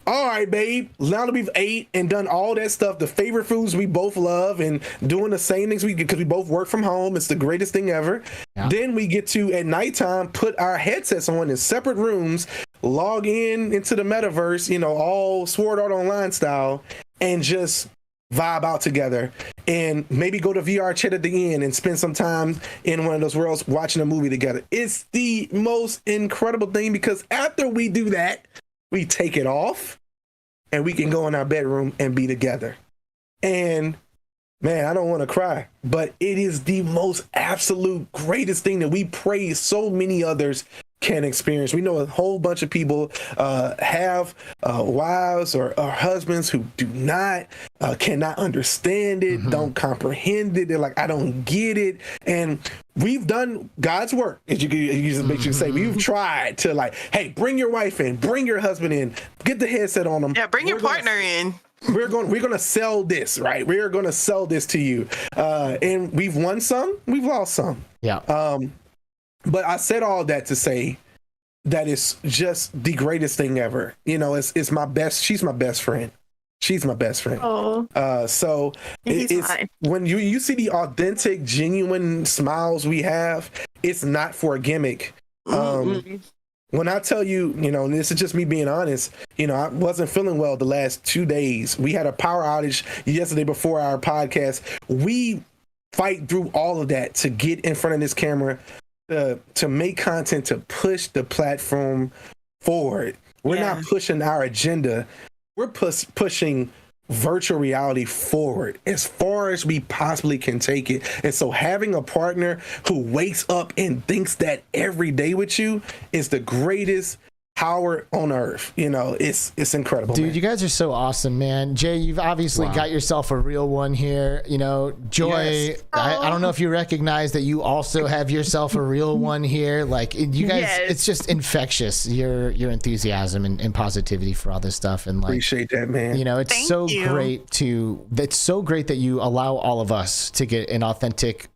all right, babe, now that we've ate and done all that stuff, the favorite foods we both love, and doing the same things because we both work from home, it's the greatest thing ever. Yeah. Then we get to, at nighttime, put our headsets on in separate rooms, log into the metaverse, all Sword Art Online style, and just vibe out together and maybe go to VR chat at the end and spend some time in one of those worlds watching a movie together. It's the most incredible thing because after we do that, we take it off and we can go in our bedroom and be together. And man, I don't want to cry, but it is the most absolute greatest thing that we pray so many others can experience. We know a whole bunch of people have wives or husbands who do not, cannot understand it, don't comprehend it. They're like, I don't get it. And we've done God's work, as you basically say. We've tried to like, hey, bring your wife in, bring your husband in, get the headset on them. Yeah, bring your partner in. We're gonna sell this, right? We're gonna sell this to you. And we've won some, we've lost some. Yeah. But I said all that to say that it's just the greatest thing ever. You know, it's my best. She's my best friend. She's my best friend. Oh. So it's mine. when you see the authentic, genuine smiles we have, it's not for a gimmick. When I tell you, you know, and this is just me being honest, you know, I wasn't feeling well the last 2 days. We had a power outage yesterday before our podcast. We fight through all of that to get in front of this camera, to make content, to push the platform forward. We're not pushing our agenda. We're pushing virtual reality forward as far as we possibly can take it. And so having a partner who wakes up and thinks that every day with you is the greatest power on earth. You know, it's incredible, dude, man. you guys are so awesome, man. Jay, you've obviously got yourself a real one here. You know, Joy, Yes. I don't know if you recognize that you also have yourself a real one here. Like you guys, it's just infectious, your enthusiasm and positivity for all this stuff. And like, Appreciate that, man. you know, it's Thank so you. great that you allow all of us to get an authentic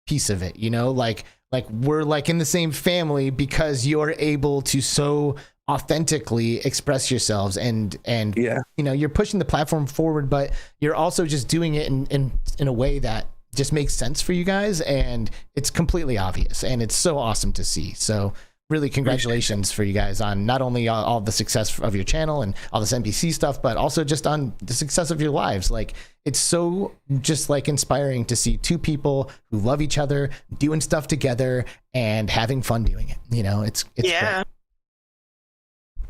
piece of it, you know, like we're like in the same family because you're able to so authentically express yourselves and you know, you're pushing the platform forward, but you're also just doing it in a way that just makes sense for you guys, and it's completely obvious, and it's so awesome to see. So really congratulations for you guys on not only all the success of your channel and all this NPC stuff, but also just on the success of your lives. Like, it's so just like inspiring to see two people who love each other doing stuff together and having fun doing it. You know, it's Yeah.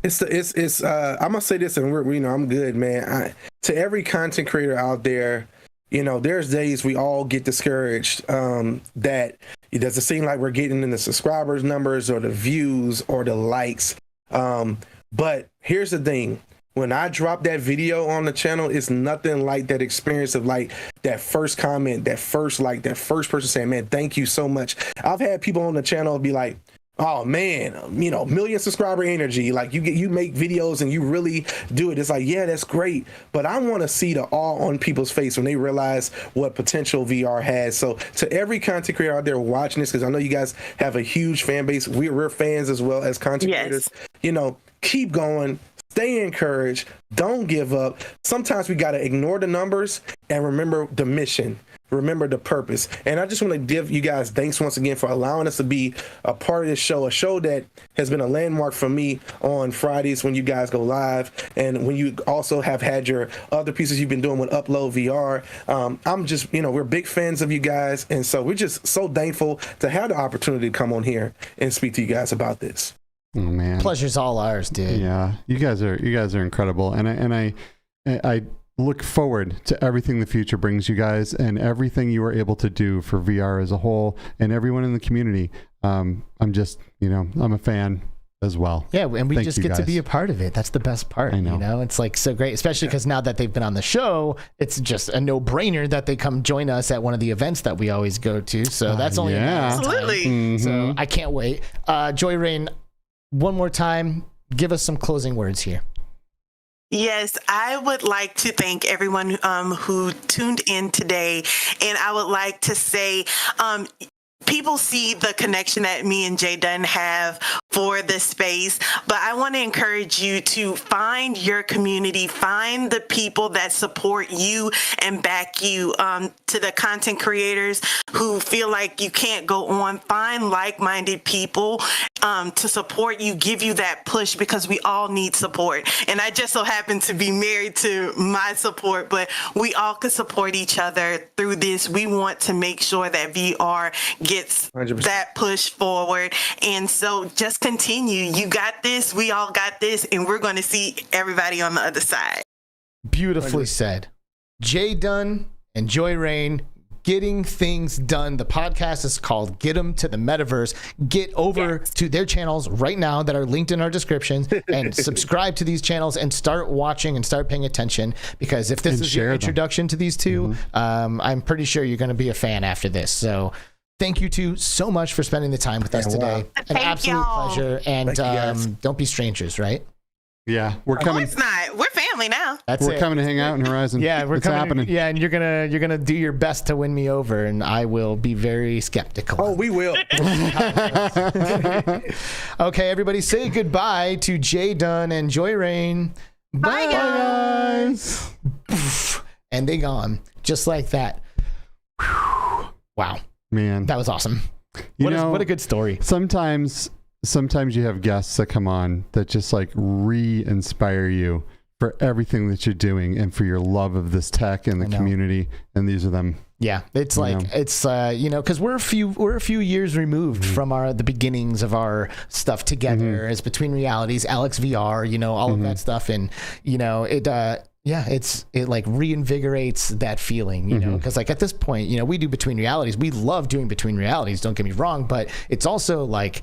great. It's I'm gonna say this, and we're, you know, I'm good, man. To every content creator out there, you know, there's days we all get discouraged, that it doesn't seem like we're getting in the subscribers numbers or the views or the likes. But here's the thing. When I drop that video on the channel, it's nothing like that experience of like that first comment, that first like, that first person saying, man, thank you so much. I've had people on the channel be like, oh man, you know, million subscriber energy. Like you make videos and you really do it. It's like, yeah, that's great. But I want to see the awe on people's face when they realize what potential VR has. So to every content creator out there watching this, because I know you guys have a huge fan base. We're fans as well as content creators. You know, keep going. Stay encouraged. Don't give up. Sometimes we got to ignore the numbers and remember the mission. Remember the purpose. And I just want to give you guys thanks once again for allowing us to be a part of this show, a show that has been a landmark for me on Fridays when you guys go live, and when you also have had your other pieces you've been doing with Upload VR. I'm just, you know, we're big fans of you guys, and so we're just so thankful to have the opportunity to come on here and speak to you guys about this. Oh man, pleasure's all ours, dude. Yeah, you guys are incredible, and I look forward to everything the future brings you guys, and everything you are able to do for VR as a whole, and everyone in the community. I'm just, you know, I'm a fan as well. Yeah, and we just get to be a guys. part of it. That's the best part. I know. You know, it's like so great, especially because now that they've been on the show, it's just a no-brainer that they come join us at one of the events that we always go to. So that's only a matter of time. Absolutely. So I can't wait. JoyReign, one more time, give us some closing words here. Yes, I would like to thank everyone who tuned in today, and I would like to say, people see the connection that me and JDun have for this space, but I want to encourage you to find your community, find the people that support you and back you. To the content creators who feel like you can't go on, find like-minded people to support you, give you that push, because we all need support. And I just so happen to be married to my support, but we all could support each other through this. We want to make sure that VR gets 100%. that push forward. And so just continue. You got this. We all got this. And we're going to see everybody on the other side. Beautifully said. JDun and JoyReign, getting things done. The podcast is called Get 'em to the Metaverse. Get over to their channels right now that are linked in our descriptions and subscribe to these channels and start watching and start paying attention, because if this is your introduction to these two, I'm pretty sure you're going to be a fan after this. So thank you two so much for spending the time with us today. An absolute pleasure. And don't be strangers, right? Yeah, we're coming. It's not. We're family now. We're coming to hang out in Horizon. Yeah, it's happening. Yeah, and you're gonna do your best to win me over, and I will be very skeptical. Oh, we will. Okay, everybody, say goodbye to JDun and JoyReign. Bye, guys. And they gone just like that. Wow, man, that was awesome. What a good story. Sometimes you have guests that come on that just like re-inspire you for everything that you're doing and for your love of this tech and the community. And these are them. Yeah, it's like it's because we're a few years removed from the beginnings of our stuff together as Between Realities, Alex VR, all of that stuff, and it like reinvigorates that feeling, because like at this point, we do Between Realities. We love doing Between Realities. Don't get me wrong, but it's also like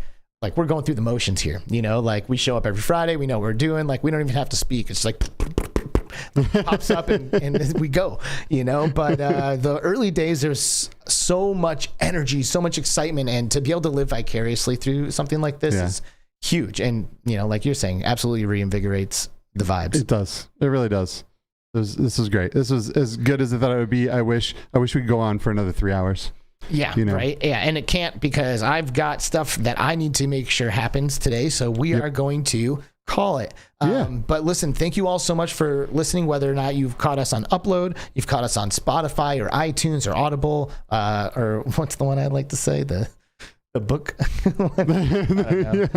we're going through the motions here, like we show up every Friday. We know what we're doing. Like we don't even have to speak. It's like pops up and we go, but the early days, there's so much energy, so much excitement, and to be able to live vicariously through something like this is huge. And, like you're saying, absolutely reinvigorates the vibes. It does. It really does. This is great. This was as good as I thought it would be. I wish we could go on for another 3 hours. Yeah, right. Yeah, and it can't, because I've got stuff that I need to make sure happens today. So we are going to call it. But listen, thank you all so much for listening, whether or not you've caught us on Upload, you've caught us on Spotify or iTunes or Audible, or what's the one I'd like to say? The book. The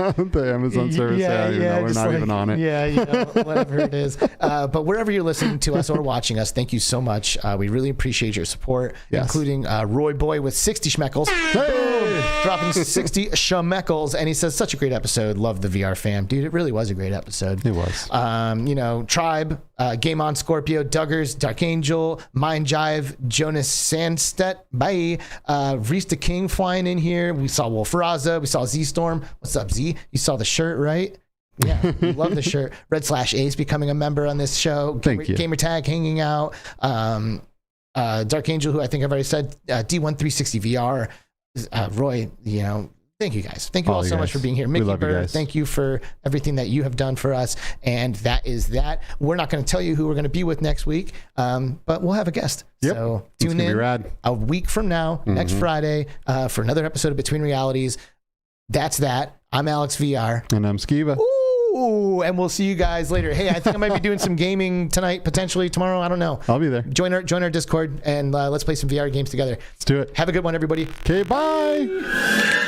Amazon service. We're not even on it. Whatever it is. But wherever you're listening to us or watching us, thank you so much. We really appreciate your support, including Roy Boy with 60 schmeckles. Boom! Dropping 60 schmeckles. And he says, such a great episode. Love the VR fam. Dude, it really was a great episode. It was. Tribe, Game On Scorpio, Duggars, Dark Angel, Mind Jive, Jonas Sandstedt, bye. Rista King flying in here. We saw Wolf Raza. We saw Z Storm. What's up, Z? You saw the shirt, right? Yeah, we love the shirt. Red/Ace becoming a member on this show. Thank you. Gamertag hanging out. Dark Angel, who I think I've already said. D1360 VR. Roy, thank you guys. Thank you all so much for being here. Mickey Bird, thank you for everything that you have done for us. And that is that. We're not going to tell you who we're going to be with next week, but we'll have a guest. Yep. So tune in a week from now, next Friday, for another episode of Between Realities. That's that. I'm Alex VR. And I'm Skiva. Ooh, and we'll see you guys later. Hey, I think I might be doing some gaming tonight, potentially tomorrow. I don't know. I'll be there. Join our Discord, and let's play some VR games together. Let's do it. Have a good one, everybody. Okay, bye.